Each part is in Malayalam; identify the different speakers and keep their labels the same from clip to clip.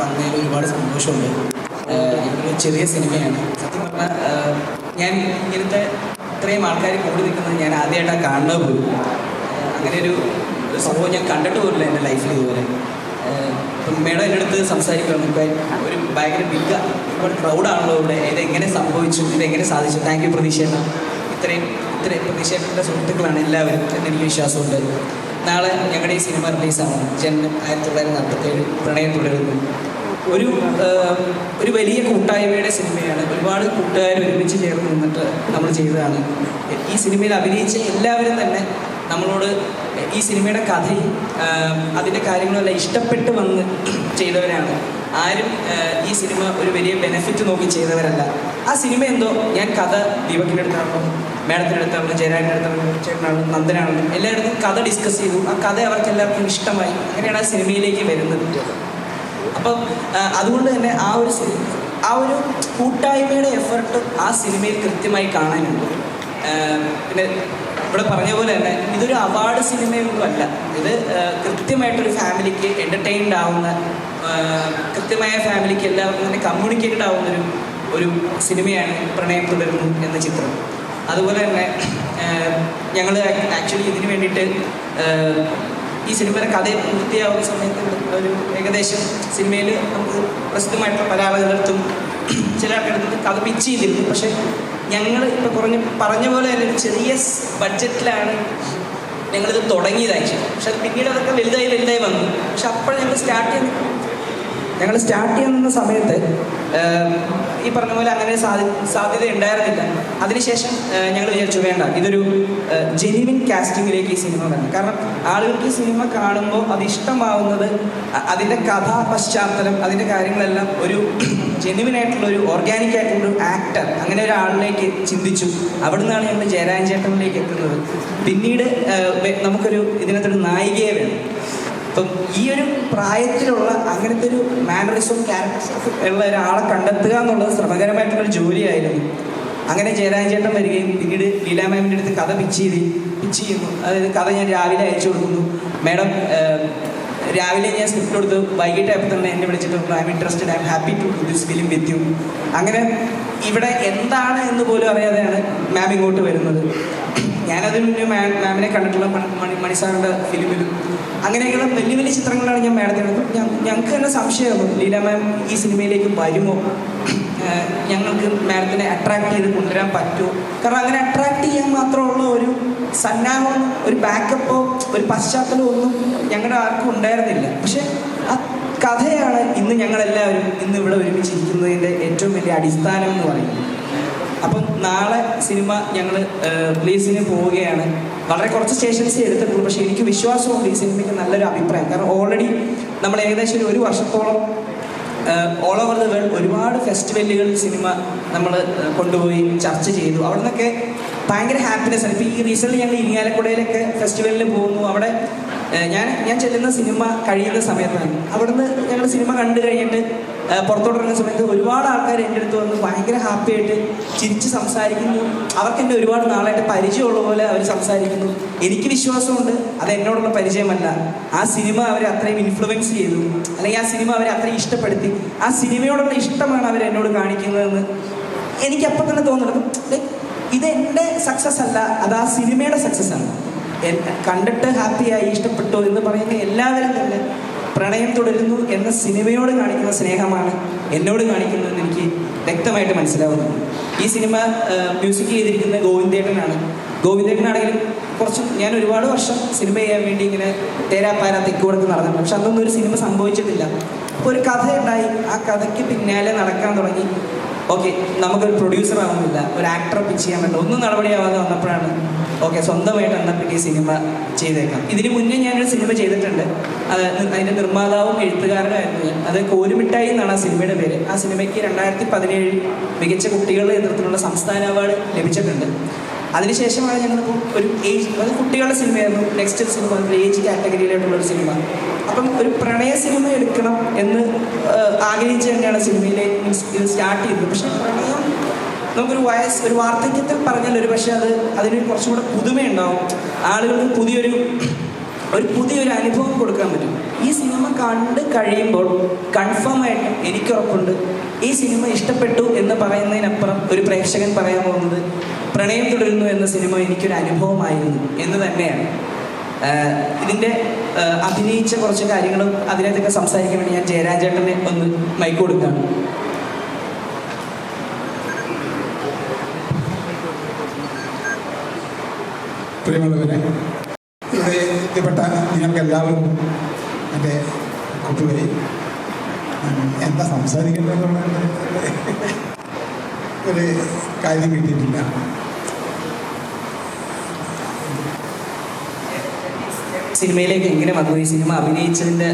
Speaker 1: വന്നതിൽ ഒരുപാട് സന്തോഷമുണ്ട്. ഇതൊരു ചെറിയ സിനിമയാണ്. സത്യം പറഞ്ഞാൽ ഞാൻ ഇങ്ങനത്തെ ഇത്രയും ആൾക്കാർ കൂടി നിൽക്കുന്നത് ഞാൻ ആദ്യമായിട്ടാണ് കാണുന്നത് പോലും. അങ്ങനെ ഒരു സംഭവം ഞാൻ കണ്ടിട്ട് പോലില്ല എൻ്റെ ലൈഫിൽ ഇതുപോലെ. ഇപ്പം മേഡം എൻ്റെ അടുത്ത് സംസാരിക്കുകയാണ്. ഇപ്പം ഒരു ഭയങ്കര ഒരുപാട് ക്രൗഡാണല്ലോ ഇവിടെ. ഇതെങ്ങനെ സംഭവിച്ചു, ഇതെങ്ങനെ സാധിച്ചു? താങ്ക് യു പ്രതീക്ഷേട്ട. ഇത്രയും പ്രതീക്ഷേട്ടൻ്റെ സുഹൃത്തുക്കളാണ് എല്ലാവരും എന്നെനിക്ക് വിശ്വാസമുണ്ട്. നാളെ ഞങ്ങളുടെ ഈ സിനിമ റിലീസാണ്. ജനനം 1947 പ്രണയം തുടരുന്നു. ഒരു വലിയ കൂട്ടായ്മയുടെ സിനിമയാണ്. ഒരുപാട് കൂട്ടുകാർ ഒരുമിച്ച് ചേർന്ന് നിന്നിട്ട് നമ്മൾ ചെയ്തതാണ്. ഈ സിനിമയിൽ അഭിനയിച്ച എല്ലാവരും തന്നെ നമ്മളോട് ഈ സിനിമയുടെ കഥയും അതിൻ്റെ കാര്യങ്ങളെല്ലാം ഇഷ്ടപ്പെട്ട് വന്ന് ചെയ്തവരാണ്. ആരും ഈ സിനിമ ഒരു വലിയ ബെനിഫിറ്റ് നോക്കി ചെയ്തവരല്ല. ആ സിനിമ എന്തോ ഞാൻ കഥ ദീപക്കിൻ്റെ അടുത്താണല്ലോ, മേഡത്തിൻ്റെ അടുത്താണല്ലോ, ജയരാജിൻ്റെ അടുത്താണല്ലോ, ചേട്ടനാണല്ലോ, നന്ദനാണല്ലോ, എല്ലായിടത്തും കഥ ഡിസ്കസ് ചെയ്തു. ആ കഥ അവർക്ക് എല്ലാവർക്കും ഇഷ്ടമായി. അങ്ങനെയാണ് ആ സിനിമയിലേക്ക് വരുന്നത്. അപ്പം അതുകൊണ്ട് തന്നെ ആ ഒരു കൂട്ടായ്മയുടെ എഫർട്ട് ആ സിനിമയിൽ കൃത്യമായി കാണാനുണ്ട്. പിന്നെ ഇവിടെ പറഞ്ഞ പോലെ തന്നെ ഇതൊരു അവാർഡ് സിനിമയൊന്നും അല്ല. ഇത് കൃത്യമായിട്ടൊരു ഫാമിലിക്ക് എൻ്റർടൈൻഡ് ആവുന്ന, കൃത്യമായ ഫാമിലിക്ക് എല്ലാവർക്കും തന്നെ കമ്മ്യൂണിക്കേറ്റഡ് ആവുന്നൊരു ഒരു സിനിമയാണ് പ്രണയം തുടരുന്നു എന്ന ചിത്രം. അതുപോലെ തന്നെ ഞങ്ങൾ ആക്ച്വലി ഇതിന് വേണ്ടിയിട്ട് ഈ സിനിമയുടെ കഥ പൂർത്തിയാവുന്ന സമയത്ത് ഒരു ഏകദേശം സിനിമയിൽ നമുക്ക് പ്രസിദ്ധമായിട്ടുള്ള പല ആളുകളടുത്തും ചില ആൾക്കാരുടെ കഥ പിച്ച് ചെയ്തിരുന്നു. പക്ഷേ ഞങ്ങൾ ഇപ്പോൾ പറഞ്ഞ പോലെ തന്നെ ഒരു ചെറിയ ബഡ്ജറ്റിലാണ് ഞങ്ങളിത് തുടങ്ങിയത് ആക്ച്വലി. പക്ഷെ അത് പിന്നീട് അതൊക്കെ വലുതായി വന്നു. പക്ഷെ അപ്പോൾ ഞങ്ങൾ സ്റ്റാർട്ട് ചെയ്യുന്ന സമയത്ത് ഈ പറഞ്ഞ പോലെ അങ്ങനെ സാധ്യത ഉണ്ടായിരുന്നില്ല. അതിനുശേഷം ഞങ്ങൾ വിചാരിച്ചു വേണ്ട, ഇതൊരു ജെന്യുവിൻ കാസ്റ്റിങ്ങിലേക്ക് ഈ സിനിമ വരണം. കാരണം ആളുകൾക്ക് ഈ സിനിമ കാണുമ്പോൾ അത് ഇഷ്ടമാവുന്നത് അതിൻ്റെ കഥാ പശ്ചാത്തലം, അതിൻ്റെ കാര്യങ്ങളെല്ലാം ഒരു ജെന്യുവിനായിട്ടുള്ളൊരു ഓർഗാനിക് ആയിട്ടുള്ളൊരു ആക്ടർ, അങ്ങനെ ഒരാളിലേക്ക് ചിന്തിച്ചു. അവിടെ നിന്നാണ് ഞങ്ങൾ ജയരാജൻ ചേട്ടനിലേക്ക് എത്തുന്നത്. പിന്നീട് നമുക്കൊരു ഇതിനകത്തൊരു നായികയെ വേണം. അപ്പം ഈ ഒരു പ്രായത്തിലുള്ള അങ്ങനത്തെ ഒരു മാനറിസം ക്യാരക്ടേഴ്സ് ഉള്ള ഒരാളെ കണ്ടെത്തുക എന്നുള്ളത് ശ്രമകരമായിട്ടുള്ളൊരു ജോലിയായിരുന്നു. അങ്ങനെ ജയരാജൻ ചേട്ടൻ വരികയും പിന്നീട് ലീല മാമിൻ്റെ അടുത്ത് കഥ പിച്ച് ചെയ്യുന്നു. അതായത് കഥ ഞാൻ രാവിലെ അയച്ചു കൊടുക്കുന്നു. മാഡം രാവിലെ ഞാൻ സ്ക്രിപ്റ്റ് കൊടുത്ത് വൈകിട്ടായപ്പോൾ തന്നെ എന്നെ വിളിച്ചിട്ട് I'm interested, I'm happy to do this film with you. അങ്ങനെ ഇവിടെ എന്താണ് എന്ന് പോലും അറിയാതെയാണ് മാം ഇങ്ങോട്ട് വരുന്നത്. ഞാനതിന് മുന്നേ മാമിനെ കണ്ടിട്ടുള്ള മണിസാറിൻ്റെ ഫിലിമിലും അങ്ങനെയൊക്കെയുള്ള വലിയ വലിയ ചിത്രങ്ങളാണ് ഞാൻ മാഡത്തിനടുത്ത്. ഞങ്ങൾക്ക് തന്നെ സംശയമായിരുന്നു ലീല മാം ഈ സിനിമയിലേക്ക് വരുമോ, ഞങ്ങൾക്ക് മാഡത്തിനെ അട്രാക്ട് ചെയ്ത് കൊണ്ടുവരാൻ പറ്റുമോ. കാരണം അങ്ങനെ അട്രാക്ട് ചെയ്യാൻ മാത്രമുള്ള ഒരു സന്നാഹമോ ഒരു ബാക്കപ്പോ ഒരു പശ്ചാത്തലമോ ഒന്നും ഞങ്ങളുടെ ആർക്കും ഉണ്ടായിരുന്നില്ല. പക്ഷെ ആ കഥയാണ് ഇന്ന് ഞങ്ങളെല്ലാവരും ഇന്ന് ഇവിടെ ഒരുമിച്ചിരിക്കുന്നതിൻ്റെ ഏറ്റവും വലിയ അടിസ്ഥാനം എന്ന് പറയുന്നത്. അപ്പം നാളെ സിനിമ ഞങ്ങൾ റിലീസിന് പോവുകയാണ്. വളരെ കുറച്ച് സ്റ്റേഷൻസേ എടുത്തിട്ടുള്ളൂ. പക്ഷേ എനിക്ക് വിശ്വാസമുണ്ട് ഈ സിനിമയ്ക്ക് നല്ലൊരു അഭിപ്രായം. കാരണം ഓൾറെഡി നമ്മൾ ഏകദേശം ഒരു വർഷത്തോളം ഓൾ ഓവർ ദ വേൾഡ് ഒരുപാട് ഫെസ്റ്റിവലുകളിൽ സിനിമ നമ്മൾ കൊണ്ടുപോയി ചർച്ച ചെയ്തു. അവിടെ നിന്നൊക്കെ ഭയങ്കര ഹാപ്പിനെസ് ആണ്. ഇപ്പോൾ ഈ റീസെൻ്റ് ഞങ്ങൾ ഇരിങ്ങാലക്കുടയിലൊക്കെ ഫെസ്റ്റിവലിൽ പോകുന്നു. അവിടെ ഞാൻ ചെല്ലുന്ന സിനിമ കഴിയുന്ന സമയത്താണ്. അവിടുന്ന് ഞങ്ങൾ സിനിമ കണ്ടു കഴിഞ്ഞിട്ട് പുറത്തോട്ടിറങ്ങുന്ന സമയത്ത് ഒരുപാട് ആൾക്കാർ എൻ്റെ അടുത്ത് വന്ന് ഭയങ്കര ഹാപ്പിയായിട്ട് ചിരിച്ച് സംസാരിക്കുന്നു. അവർക്ക് എന്നെ ഒരുപാട് നാളായിട്ട് പരിചയമുള്ള പോലെ അവർ സംസാരിക്കുന്നു. എനിക്ക് വിശ്വാസമുണ്ട് അത് എന്നോടുള്ള പരിചയമല്ല, ആ സിനിമ അവരെ അത്രയും ഇൻഫ്ലുവൻസ് ചെയ്തു, അല്ലെങ്കിൽ ആ സിനിമ അവരെ അത്രയും ഇഷ്ടപ്പെടുത്തി, ആ സിനിമയോടുള്ള ഇഷ്ടമാണ് അവരെന്നോട് കാണിക്കുന്നതെന്ന് എനിക്കപ്പം തന്നെ തോന്നുന്നത്. ലൈക്ക് ഇത് എൻ്റെ സക്സസ് അല്ല, അത് ആ സിനിമയുടെ സക്സസ് ആണ്. കണ്ടിട്ട് ഹാപ്പിയായി ഇഷ്ടപ്പെട്ടു എന്ന് പറയുന്ന എല്ലാവരും തന്നെ പ്രണയം തുടരുന്നു എന്ന സിനിമയോട് കാണിക്കുന്ന സ്നേഹമാണ് എന്നോട് കാണിക്കുന്നതെന്ന് എനിക്ക് വ്യക്തമായിട്ട് മനസ്സിലാവുന്നു. ഈ സിനിമ മ്യൂസിക് ചെയ്തിരിക്കുന്ന ഗോവിന്ദേട്ടനാണ്. ഗോവിന്ദേട്ടനാണെങ്കിലും ഞാൻ ഒരുപാട് വർഷം സിനിമ ചെയ്യാൻ വേണ്ടി ഇങ്ങനെ തേരാപ്പാര തെക്കുവടക്ക് നടന്നിട്ടുണ്ട്. പക്ഷെ അതൊന്നും ഒരു സിനിമ സംഭവിച്ചിട്ടില്ല. അപ്പോൾ ഒരു കഥയുണ്ടായി, ആ കഥയ്ക്ക് പിന്നാലെ നടക്കാൻ തുടങ്ങി. ഓക്കെ, നമുക്കൊരു പ്രൊഡ്യൂസർ ആവുന്നില്ല, ഒരു ആക്ടറെ പിച്ച് ചെയ്യാൻ പറ്റില്ല, ഒന്നും നടപടിയാവാതെ വന്നപ്പോഴാണ് ഓക്കെ സ്വന്തമായിട്ട് എന്നാൽ പിന്നെ ഈ സിനിമ ചെയ്തേക്കാം. ഇതിന് മുന്നേ ഞാനൊരു സിനിമ ചെയ്തിട്ടുണ്ട്. അതിൻ്റെ നിർമ്മാതാവും എഴുത്തുകാരനായിരുന്നു ഞാൻ. അത് കോരുമിഠായി എന്നാണ് ആ സിനിമയുടെ പേര്. ആ സിനിമയ്ക്ക് 2017 മികച്ച കുട്ടികളുടെ നേതൃത്വത്തിലുള്ള സംസ്ഥാന അവാർഡ് ലഭിച്ചിട്ടുണ്ട്. അതിനുശേഷമാണ് ഞങ്ങളിപ്പോൾ ഒരു ഏജ്, അത് കുട്ടികളുടെ സിനിമയായിരുന്നു. നെക്സ്റ്റ് സിനിമ ഏജ് കാറ്റഗറിയിലായിട്ടുള്ളൊരു സിനിമ. അപ്പം ഒരു പ്രണയ സിനിമ എടുക്കണം എന്ന് ആഗ്രഹിച്ച് തന്നെയാണ് സിനിമയിലെ ഇത് സ്റ്റാർട്ട് ചെയ്തത്. പക്ഷേ പ്രണയം നമുക്കൊരു ഒരു വാർദ്ധക്യത്തിൽ പറഞ്ഞാൽ ഒരു പക്ഷേ അതിന് കുറച്ചും കൂടെ പുതുമയുണ്ടാവും. ആളുകൾക്ക് പുതിയൊരു അനുഭവം കൊടുക്കാൻ പറ്റും. ഈ സിനിമ കണ്ട് കഴിയുമ്പോൾ കൺഫേം ആയിട്ടും എനിക്കുറപ്പുണ്ട് ഈ സിനിമ ഇഷ്ടപ്പെട്ടു എന്ന് പറയുന്നതിനപ്പുറം ഒരു പ്രേക്ഷകൻ പറയാൻ പോകുന്നത് പ്രണയം തുടരുന്നു എന്ന സിനിമ എനിക്കൊരു അനുഭവമായിരുന്നു എന്ന് തന്നെയാണ്. ഇതിൻ്റെ അഭിനയിച്ച കുറച്ച് കാര്യങ്ങളും അതിനകത്തൊക്കെ സംസാരിക്കാൻ വേണ്ടി ഞാൻ ജയരാജേട്ടനെ ഒന്ന് മൈക്ക് കൊടുക്കുകയാണ്.
Speaker 2: പ്രിയമുള്ളവരെ, ഇവിടെ എത്തിപ്പെട്ട നിങ്ങൾക്ക് എല്ലാവർക്കും എൻ്റെ കുട്ടികളെ എന്താ സംസാരിക്കേണ്ടതെന്നുള്ള ഒരു കാര്യം കിട്ടിയിട്ടില്ല.
Speaker 1: സിനിമയിലേക്ക് എങ്ങനെ വന്നു? ഈ സിനിമ അഭിനയിച്ചതിൻ്റെ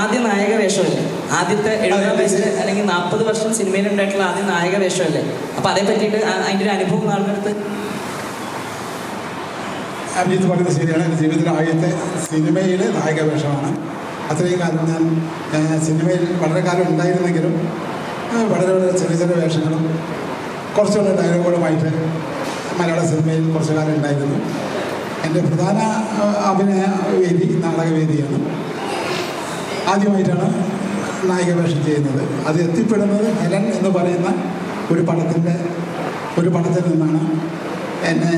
Speaker 1: ആദ്യ നായക വേഷമല്ലേ? ആദ്യത്തെ 70 വയസ്സിൽ അല്ലെങ്കിൽ 40 വർഷം സിനിമയിലുണ്ടായിട്ടുള്ള ആദ്യ നായക വേഷമല്ലേ? അപ്പം അതേ പറ്റിയിട്ട് അതിൻ്റെ ഒരു അനുഭവം ആളുകൾക്ക്
Speaker 2: അഭിജിത്ത് പറയുന്നത് ശരിയാണ്. എൻ്റെ ജീവിതത്തിലെ ആദ്യത്തെ സിനിമയിലെ നായക വേഷമാണ്. അത്രയും കാലം ഞാൻ സിനിമയിൽ വളരെ കാലം ഉണ്ടായിരുന്നെങ്കിലും വളരെ വളരെ ചെറിയ ചെറിയ വേഷങ്ങളും കുറച്ചുകൂടെ ഡയലോഗുകളുമായിട്ട് മലയാള സിനിമയിൽ കുറച്ചു കാലം ഉണ്ടായിരുന്നു. എൻ്റെ പ്രധാന അഭിനയ വേദി നാടകവേദിയാണ്. ആദ്യമായിട്ടാണ് നായിക വേഷം ചെയ്യുന്നത്. അത് എത്തിപ്പെടുന്നത് ഹെലൻ എന്ന് പറയുന്ന ഒരു പടത്തിൽ നിന്നാണ്. എന്നെ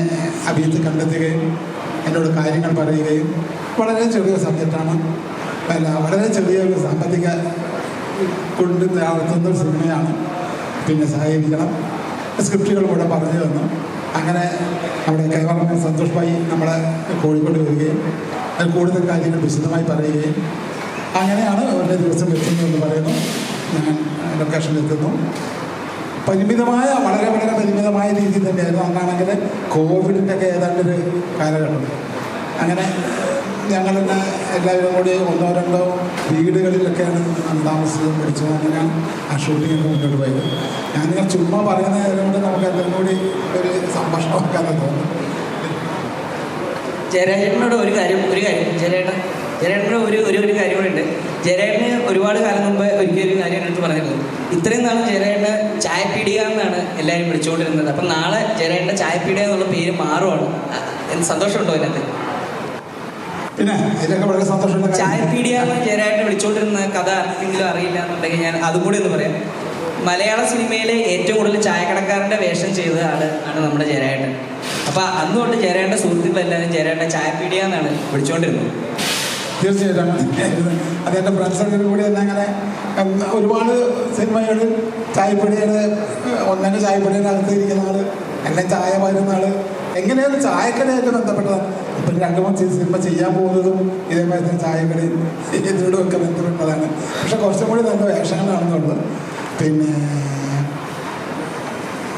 Speaker 2: അഭിജിത്ത് കണ്ടെത്തുകയും എന്നോട് കാര്യങ്ങൾ പറയുകയും വളരെ ചെറിയ സബ്ജക്റ്റാണ്, വളരെ ചെറിയൊരു സാമ്പത്തിക കൊണ്ട് നടത്തുന്ന ഒരു സിനിമയാണ്, പിന്നെ സഹകരിക്കണം, സ്ക്രിപ്റ്റുകൾ കൂടെ പറഞ്ഞു തന്നു. അങ്ങനെ നമ്മുടെ കൈവറ സന്തോഷ് ഭായി നമ്മളെ കോഴിക്കോട് വരികയും അത് കൂടുതൽ കാര്യങ്ങൾ വിശദമായി പറയുകയും അങ്ങനെയാണ് ഒരു ദിവസം എത്തുന്നതെന്ന് പറയുന്നു. ഞാൻ ലൊക്കേഷനിൽ എത്തുന്നു. പരിമിതമായ വളരെ വളരെ പരിമിതമായ രീതിയിൽ തന്നെയായിരുന്നു. അന്നാണെങ്കിൽ കോവിഡിൻ്റെ ഒക്കെ ഏതാണ്ടൊരു കാലഘട്ടം. അങ്ങനെ ഞങ്ങൾ തന്നെ എല്ലാവരും കൂടി 1-2 വീടുകളിലൊക്കെയാണ് താമസിച്ചതും പഠിച്ചത്. അങ്ങനെയാണ് ആ ഷൂട്ടിങ്ങൊക്കെ മുന്നോട്ട് പോയത്. ഞാനിങ്ങനെ ചുമ്മാ പറയുന്നത് കൊണ്ട് നമുക്ക് എല്ലാം കൂടി ഒരു സംഭാഷണമാക്കാമെന്ന് തോന്നുന്നു.
Speaker 1: ജയരാജേട്ടനോട് ഒരു കാര്യം ജയരാജേട്ടനോട് ഒരു കാര്യം കൂടെ ഉണ്ട്. ജയരാജന് ഒരുപാട് കാലം മുമ്പ് ഒരിക്കലും കാര്യം എടുത്ത് പറഞ്ഞിരുന്നു. ഇത്രയും നാൾ ജയരാജന് ചായപ്പീടിക എന്നാണ് എല്ലാവരും വിളിച്ചുകൊണ്ടിരുന്നത്. അപ്പം നാളെ ജയരാജൻ്റെ ചായപ്പീടിക എന്നുള്ള പേര് മാറുവാണ്. സന്തോഷമുണ്ടോ അതിനകത്ത്?
Speaker 2: പിന്നെ ഇതിലൊക്കെ വളരെ സന്തോഷമുള്ള
Speaker 1: ചായപ്പീടിക എന്ന് ജയരാജനെ വിളിച്ചുകൊണ്ടിരുന്ന കഥ ആർക്കെങ്കിലും അറിയില്ല എന്നുണ്ടെങ്കിൽ ഞാൻ അതും കൂടി ഒന്ന് പറയാം. മലയാള സിനിമയിലെ ഏറ്റവും കൂടുതൽ ചായക്കടക്കാരൻ്റെ വേഷം ചെയ്ത ആണ് നമ്മുടെ ജയരാജൻ. അപ്പം അന്ന് തൊട്ട് ജയരാജൻ്റെ സുഹൃത്തുക്കളെല്ലാവരും ജയരാജൻ്റെ ചായപ്പീടിക എന്നാണ് വിളിച്ചുകൊണ്ടിരുന്നത്.
Speaker 2: തീർച്ചയായിട്ടും അതെൻ്റെ ഫ്രണ്ട്സൊക്കെ കൂടി തന്നെ അങ്ങനെ ഒരുപാട് സിനിമകളിൽ ചായപ്പൊടിയുടെ ഒന്നെ ചായപ്പൊടിയുടെ അകത്തിരിക്കുന്ന ആൾ, എന്നെ ചായ പകരുന്ന ആൾ, എങ്ങനെയാണ് ചായക്കടയായിട്ട് ബന്ധപ്പെട്ടതാണ്. ഇപ്പം 2-3 സിനിമ ചെയ്യാൻ പോകുന്നതും ഇതേപോലെ തന്നെ ചായക്കടയും ഇതിനോടുമൊക്കെ ബന്ധപ്പെട്ടതാണ്. പക്ഷെ കുറച്ചും കൂടി നല്ല വേഷങ്ങളാണെന്നുള്ളത്. പിന്നെ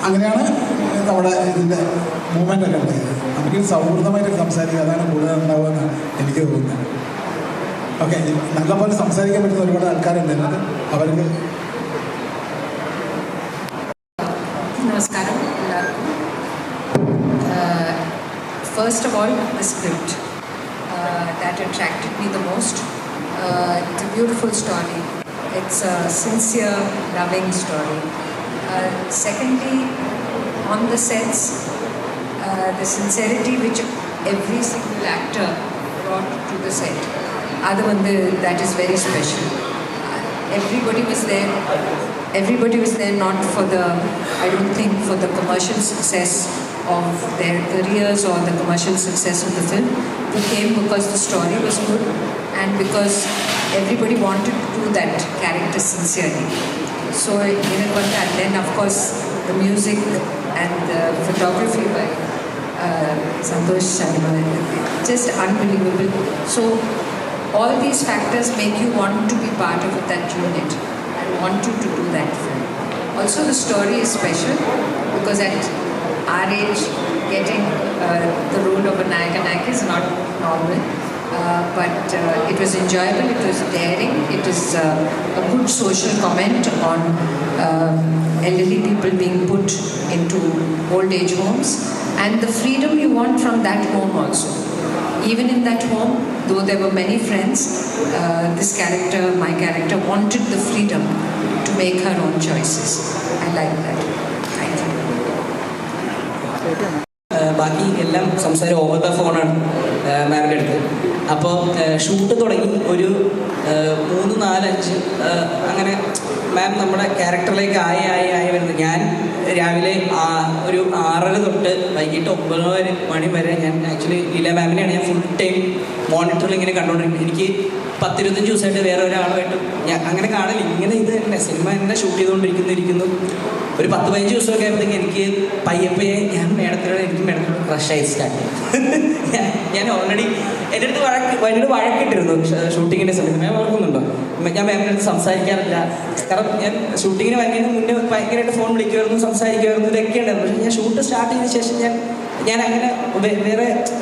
Speaker 2: അങ്ങനെയാണ് നമ്മുടെ ഇതിൻ്റെ മൂവ്മെൻ്റൊക്കെ ഉണ്ടായത്. നമുക്ക് സൗഹൃദമായിട്ട് സംസാരിക്കുക, അതാണ് കൂടുതൽ ഉണ്ടാവുമെന്നാണ് എനിക്ക് തോന്നുന്നത്. ഓക്കെ, നല്ലപോലെ സംസാരിക്കാൻ പറ്റുന്ന ഒരുപാട് ആൾക്കാരുണ്ട് അതിനകത്ത്. അവർക്ക്
Speaker 3: നമസ്കാരം എല്ലാവർക്കും. First of all, the script that attracted me the most. It's a beautiful story. It's a sincere, loving story. Secondly, on the sets, the sincerity which every single actor brought to the set. That is very special. Everybody was there not for the, I don't think, for the commercial success of their careers or the commercial success of the film. They came because the story was good and because everybody wanted to do that character sincerely. So, and then of course the music and the photography by Santosh Sharma, just unbelievable. So all these factors make you want to be part of that unit and want you to do that film. Also the story is special because at our age getting the role of a Nayaka is not normal. But it was enjoyable, it was daring, it is a good social comment on elderly people being put into old age homes and the freedom you want from that home also. Even in that home, though there were many friends, this character, my character, wanted the freedom to make her own choices. I like that. Thank you.
Speaker 1: ബാക്കി എല്ലാം സംസാരം ഓവർ ദ ഫോണാണ് മാമിൻ്റെ അടുത്ത്. അപ്പോൾ ഷൂട്ട് തുടങ്ങി ഒരു 3, 4, 5 അങ്ങനെ മാം നമ്മുടെ ക്യാരക്ടറിലേക്ക് ആയി വരുന്നത്. ഞാൻ രാവിലെ ഒരു 6:30 തൊട്ട് വൈകിട്ട് 9 മണി വരെ ഞാൻ ആക്ച്വലി ലീല മാമിനെയാണ് ഞാൻ ഫുൾ ടൈം മോണിറ്ററിൽ ഇങ്ങനെ കണ്ടുകൊണ്ടിരിക്കുന്നത്. എനിക്ക് 10-25 ദിവസമായിട്ട് വേറെ ഒരാളുമായിട്ട് ഞാൻ അങ്ങനെ കാണില്ല. ഇങ്ങനെ ഇത് തന്നെ സിനിമ എന്നെ ഷൂട്ട് ചെയ്തുകൊണ്ടിരിക്കുന്നു. ഒരു 10-15 ദിവസമൊക്കെ ആയപ്പോഴത്തേക്ക് എനിക്ക് പയ്യെ ഞാൻ മേഡത്തിനോട് എനിക്ക് മേഡത്തിനോട് ക്രഷായി സ്റ്റാർട്ട് ഞാൻ ഓൾറെഡി എൻ്റെ അടുത്ത് വഴക്കിട്ടിരുന്നു ഷൂട്ടിങ്ങിൻ്റെ സമയത്ത്. മാം ഓർക്കുന്നുണ്ടോ? ഞാൻ മാമിൻ്റെ അടുത്ത് സംസാരിക്കാറില്ല. കാരണം ഞാൻ ഷൂട്ടിങ്ങിന് വരുന്നതിന് മുന്നേ ഭയങ്കരമായിട്ട് ഫോൺ വിളിക്കുമായിരുന്നു, സംസാരിക്കുമായിരുന്നു, ഇതൊക്കെ ഉണ്ടായിരുന്നു. പക്ഷേ ഞാൻ ഷൂട്ട് സ്റ്റാർട്ട് ചെയ്തതിന് ശേഷം ഞാൻ അങ്ങനെ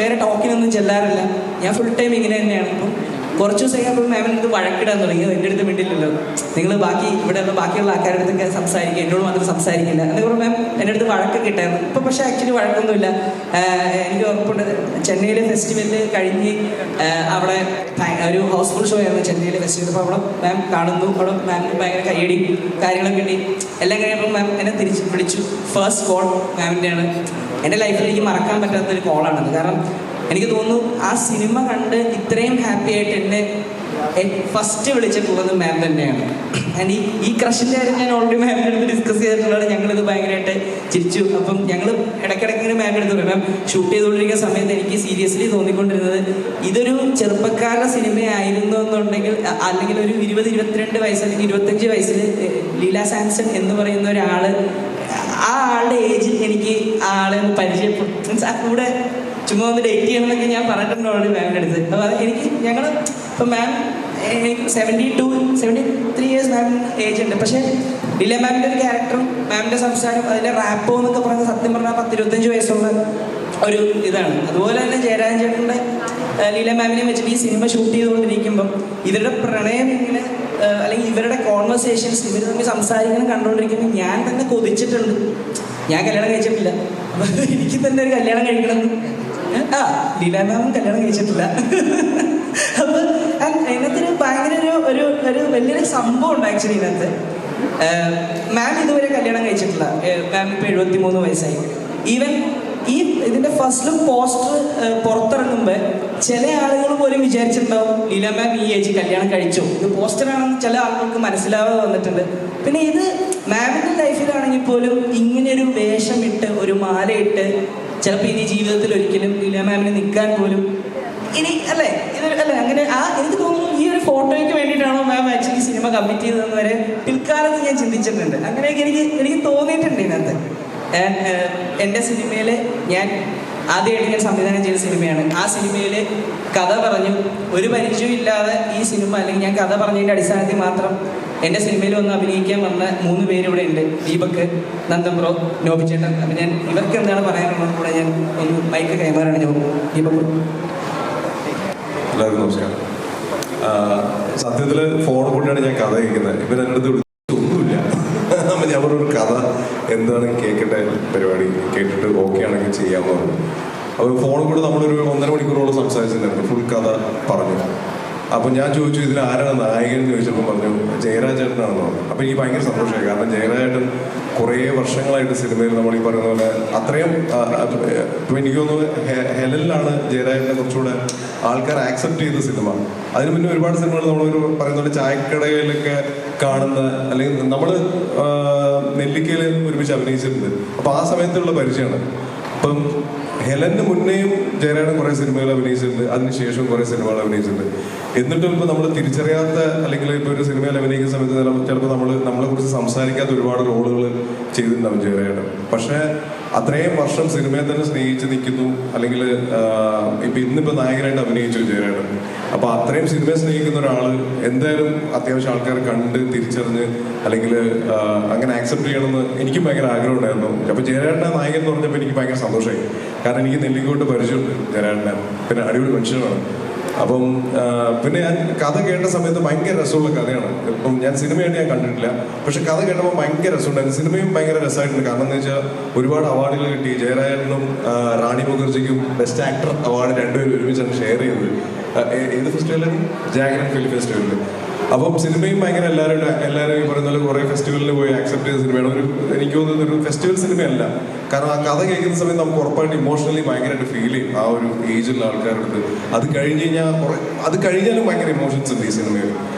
Speaker 1: വേറെ ടോക്കിനൊന്നും ചെല്ലാറില്ല. ഞാൻ ഫുൾ ടൈം ഇങ്ങനെ തന്നെയാണ്. ഇപ്പം കുറച്ച് ദിവസം കഴിയുമ്പോൾ മാമിൻ്റെ അടുത്ത് വഴക്കിടാൻ തുടങ്ങി. എൻ്റെ അടുത്ത് മിണ്ടില്ലല്ലോ, നിങ്ങൾ ബാക്കിയുള്ള ആൾക്കാരുടെ അടുത്തൊക്കെ സംസാരിക്കുക, എന്നോട് മാത്രം സംസാരിക്കില്ല എന്നൊക്കെ മാം എൻ്റെ അടുത്ത് വഴക്കൊക്കെ ഇട്ടായിരുന്നു. ഇപ്പം പക്ഷേ ആക്ച്വലി വഴക്കൊന്നുമില്ല. എനിക്ക് ഉറപ്പുണ്ട് ചെന്നൈയിലെ ഫെസ്റ്റിവലിൽ കഴിഞ്ഞ് അവിടെ ഒരു ഹൗസ്ഫുൾ ഷോ ആയിരുന്നു ചെന്നൈയിലെ ഫെസ്റ്റിവൽ. അപ്പോൾ അവിടെ മാം കാണുന്നു, അവിടെ മാമിന് ഭയങ്കര കയ്യടി കാര്യങ്ങളൊക്കെ കിട്ടി. എല്ലാം കഴിയുമ്പോൾ മാം എന്നെ തിരിച്ച് വിളിച്ചു. ഫസ്റ്റ് കോൾ മാമിൻ്റെയാണ്. എൻ്റെ ലൈഫിൽ എനിക്ക് മറക്കാൻ പറ്റാത്തൊരു കോളാണത്. കാരണം എനിക്ക് തോന്നുന്നു ആ സിനിമ കണ്ട് ഇത്രയും ഹാപ്പി ആയിട്ട് എന്നെ ഫസ്റ്റ് വിളിച്ചിട്ടുള്ളത് മാം തന്നെയാണ്. ആൻഡ് ഈ ക്രഷിൻ്റെ കാര്യം ഞാൻ ഓൾറെഡി മാമിൻ്റെ അടുത്ത് ഡിസ്കസ് ചെയ്തിട്ടുള്ളതാണ്. ഞങ്ങളിത് ഭയങ്കരമായിട്ട് ചിരിച്ചു. അപ്പം ഞങ്ങൾ ഇടയ്ക്കിടയ്ക്ക് മാമിൻ്റെ അടുത്ത് പറയും, മാം ഷൂട്ട് ചെയ്തുകൊണ്ടിരിക്കുന്ന സമയത്ത് എനിക്ക് സീരിയസ്ലി തോന്നിക്കൊണ്ടിരുന്നത് ഇതൊരു ചെറുപ്പക്കാരുടെ സിനിമയായിരുന്നു എന്നുണ്ടെങ്കിൽ, അല്ലെങ്കിൽ ഒരു 20-22 വയസ്സ് അല്ലെങ്കിൽ 25 വയസ്സിൽ ലീല സാംസൺ എന്ന് പറയുന്ന ഒരാൾ, ആ ആളുടെ ഏജിൽ എനിക്ക് ആ ആളെ ഒന്ന് പരിചയപ്പെടും, കൂടെ ചുമ്മാ ഒന്ന് ഡേറ്റ് ചെയ്യണമെന്നൊക്കെ ഞാൻ പറഞ്ഞിട്ടുണ്ടോ മാമിൻ്റെ അടുത്ത്. അപ്പോൾ എനിക്ക് ഞങ്ങൾ ഇപ്പം മാം എനിക്ക് 72-73 ഇയേഴ്സ് മാം ഏജ് ഉണ്ട്. പക്ഷേ ലീല മാമിൻ്റെ ഒരു ക്യാരക്ടറും മാമിൻ്റെ സംസാരം അതിലെ റാപ്പോ എന്നൊക്കെ പറഞ്ഞാൽ സത്യം പറഞ്ഞാൽ 10-25 വയസ്സുള്ള ഒരു ഇതാണ്. അതുപോലെ തന്നെ ജയരാജൻ ചേട്ടൻ്റെ ലീല മാമിനെ വെച്ചിട്ട് ഈ സിനിമ ഷൂട്ട് ചെയ്തുകൊണ്ടിരിക്കുമ്പം ഇവരുടെ പ്രണയം ഇങ്ങനെ അല്ലെങ്കിൽ ഇവരുടെ കോൺവെർസേഷൻസ് ഇവർ തമ്മിൽ സംസാരിക്കണം കണ്ടുകൊണ്ടിരിക്കുമ്പോൾ ഞാൻ തന്നെ കൊതിച്ചിട്ടുണ്ട്. ഞാൻ കല്യാണം കഴിച്ചിട്ടില്ല, അപ്പോൾ എനിക്ക് തന്നെ ഒരു കല്യാണം കഴിക്കണമെന്ന്. ലീല മാമും കല്യാണം കഴിച്ചിട്ടില്ല. അപ്പോൾ അതിനകത്തൊരു ഭയങ്കര ഒരു വലിയൊരു സംഭവം ഉണ്ട് ആക്ച്വലി ഇതിനകത്ത്. മാം ഇതുവരെ കല്യാണം കഴിച്ചിട്ടില്ല. മാം ഇപ്പോൾ 73 വയസ്സായി. ഈവൻ ഇതിൻ്റെ ഫസ്റ്റ് ലുക്ക് പോസ്റ്റർ പുറത്തിറങ്ങുമ്പോൾ ചില ആളുകൾ പോലും വിചാരിച്ചിട്ടുണ്ടാവും ലീല മാം ഈ ഏജ് കല്യാണം കഴിച്ചു. ഇത് പോസ്റ്ററാണെന്ന് ചില ആളുകൾക്ക് മനസ്സിലാവാതെ വന്നിട്ടുണ്ട്. പിന്നെ ഇത് മാമിൻ്റെ ലൈഫിലാണെങ്കിൽ പോലും ഇങ്ങനെയൊരു വേഷമിട്ട് ഒരു മാലയിട്ട് ചിലപ്പോൾ ഇനി ജീവിതത്തിൽ ഒരിക്കലും ലീല മാമിന് നിൽക്കാൻ പോലും ഇനി അല്ലേ അല്ലേ അങ്ങനെ എനിക്ക് തോന്നുന്നു ഈ ഒരു ഫോട്ടോയ്ക്ക് വേണ്ടിയിട്ടാണോ മാം ആക്ച്വലി സിനിമ കമ്മിറ്റ് ചെയ്തതെന്ന് വരെ പിൽക്കാലത്ത് ഞാൻ ചിന്തിച്ചിട്ടുണ്ട്. അങ്ങനെയൊക്കെ എനിക്ക് തോന്നിയിട്ടുണ്ട് ഇതിനകത്ത്. എൻ്റെ സിനിമയിൽ ഞാൻ ആദ്യമായിട്ട് ഞാൻ സംവിധാനം ചെയ്ത സിനിമയാണ്. ആ സിനിമയിൽ കഥ പറഞ്ഞു ഒരു പരിചയം ഇല്ലാതെ ഈ സിനിമ അല്ലെങ്കിൽ ഞാൻ കഥ പറഞ്ഞതിൻ്റെ അടിസ്ഥാനത്തിൽ മാത്രം എൻ്റെ സിനിമയിൽ വന്ന് അഭിനയിക്കാൻ വന്ന 3 പേര് ഇവിടെ ഉണ്ട്. ദീപക്, നന്ദൻ ബ്രോ, നോബിച്ചേട്ടൻ. അപ്പം ഞാൻ ഇവർക്ക് എന്താണ് പറയാനുള്ളത് കൂടെ ഞാൻ ഒരു മൈക്ക് കൈമാറാണ്. ദീപക്.
Speaker 4: എല്ലാവർക്കും നമസ്കാരം. സത്യത്തിൽ ഫോൺ കൊണ്ടാണ് ഞാൻ കഥ കേൾക്കുന്നത്. ഇപ്പം എൻ്റെ അടുത്ത് ഒന്നുമില്ല. അപ്പം ഞാൻ പറഞ്ഞൊരു കഥ എന്താണ് കേൾക്കട്ടെ പരിപാടി കേട്ടിട്ട് ഓക്കെ ആണെങ്കിൽ ചെയ്യാമെന്ന് പറഞ്ഞു. അപ്പോൾ ഫോണിൽ കൂടെ നമ്മളൊരു 1.5 മണിക്കൂറോളം സംസാരിച്ചിട്ടുണ്ടായിരുന്നു. ഫുൾ കഥ പറഞ്ഞു. അപ്പം ഞാൻ ചോദിച്ചു ഇതിൽ ആരാണ് നായകൻ എന്ന് ചോദിച്ചപ്പോൾ പറഞ്ഞു ജയരാജ് ചേട്ടനാണെന്ന് പറഞ്ഞു. അപ്പോൾ എനിക്ക് ഭയങ്കര സന്തോഷമായി. കാരണം ജയരാജ് ചേട്ടൻ കുറേ വർഷങ്ങളായിട്ട് സിനിമയിൽ നമ്മൾ ഈ പറയുന്ന പോലെ അത്രയും ഇപ്പം എനിക്ക് തോന്നുന്നു ഹെലനിലാണ് ജയരാജനെ കുറച്ചുകൂടെ ആൾക്കാർ ആക്സെപ്റ്റ് ചെയ്ത സിനിമ. അതിന് മുന്നേ ഒരുപാട് സിനിമകൾ നമ്മളൊരു പറയുന്ന പോലെ ചായക്കടയിലൊക്കെ കാണുന്ന അല്ലെങ്കിൽ നമ്മൾ നെല്ലിക്കയിൽ ഒരുമിച്ച് അഭിനയിച്ചിട്ടുണ്ട്. അപ്പോൾ ആ സമയത്തുള്ള പരിചയമാണ്. അപ്പം ഹെലന് മുന്നേയും ജയരാജൻ കുറേ സിനിമകൾ അഭിനയിച്ചിട്ടുണ്ട്, അതിനുശേഷം കുറേ സിനിമകൾ അഭിനയിച്ചിട്ടുണ്ട്. എന്നിട്ടും ഇപ്പോൾ നമ്മൾ തിരിച്ചറിയാത്ത അല്ലെങ്കിൽ ഇപ്പോൾ ഒരു സിനിമയിൽ അഭിനയിക്കുന്ന സമയത്ത് ചിലപ്പോൾ നമ്മളെ കുറിച്ച് സംസാരിക്കാത്ത ഒരുപാട് റോളുകൾ ചെയ്തിട്ടുണ്ടാവും ജയരാജൻ. പക്ഷേ അത്രയും വർഷം സിനിമയെ തന്നെ സ്നേഹിച്ച് നിൽക്കുന്നു. അല്ലെങ്കിൽ ഇപ്പം ഇന്നിപ്പോൾ നായകനായിട്ട് അഭിനയിച്ചു ജയരാജൻ. അപ്പോൾ അത്രയും സിനിമയെ സ്നേഹിക്കുന്ന ഒരാൾ എന്തായാലും അത്യാവശ്യം ആൾക്കാർ കണ്ട് തിരിച്ചറിഞ്ഞ് അല്ലെങ്കിൽ അങ്ങനെ ആക്സെപ്റ്റ് ചെയ്യണമെന്ന് എനിക്കും ഭയങ്കര ആഗ്രഹം ഉണ്ടായിരുന്നു. അപ്പോൾ ജയരാജൻ്റെ നായകൻ എന്ന് പറഞ്ഞപ്പോൾ എനിക്ക് ഭയങ്കര സന്തോഷമായി. കാരണം എനിക്ക് നെല്ലിക്കോട്ട് പരിചയമുണ്ട് ജയരാജനെ, പിന്നെ അടിപൊളി മനുഷ്യനാണ്. അപ്പം പിന്നെ ഞാൻ കഥ കേട്ട സമയത്ത് ഭയങ്കര രസമുള്ള കഥയാണ്. ഇപ്പം ഞാൻ സിനിമയായിട്ട് ഞാൻ കണ്ടിട്ടില്ല, പക്ഷെ കഥ കേട്ടപ്പോൾ ഭയങ്കര രസമുണ്ടായിരുന്നു. സിനിമയും ഭയങ്കര രസമായിട്ടുണ്ട്. കാരണം എന്ന് വെച്ചാൽ ഒരുപാട് അവാർഡുകൾ കിട്ടി. ജയരാജനും റാണി മുഖർജിക്കും ബെസ്റ്റ് ആക്ടർ അവാർഡ് രണ്ടുപേരും ഒരുമിച്ചാണ് ഷെയർ ചെയ്തത്. ഏത് ഫെസ്റ്റിവലാണ്? ജാഗ്രൻ ഫിലിം ഫെസ്റ്റിവലിൽ. അപ്പം സിനിമയും ഭയങ്കര എല്ലാവരും ഈ പറയുന്ന പോലെ കുറേ ഫെസ്റ്റിവലിൽ പോയി ആക്സെപ്റ്റ് ചെയ്ത സിനിമയാണ്. എനിക്ക് തോന്നുന്നത് ഒരു ഫെസ്റ്റിവൽ സിനിമയല്ല. കാരണം ആ കഥ കേൾക്കുന്ന സമയത്ത് നമുക്ക് ഉറപ്പായിട്ട് ഇമോഷണലി ഭയങ്കരമായിട്ട് ഫീൽ ചെയ്യും ആ ഒരു ഏജിലുള്ള ആൾക്കാരുടെ അടുത്ത്. അത് കഴിഞ്ഞാലും ഭയങ്കര ഇമോഷൻസ് ഉണ്ട് ഈ സിനിമയിൽ.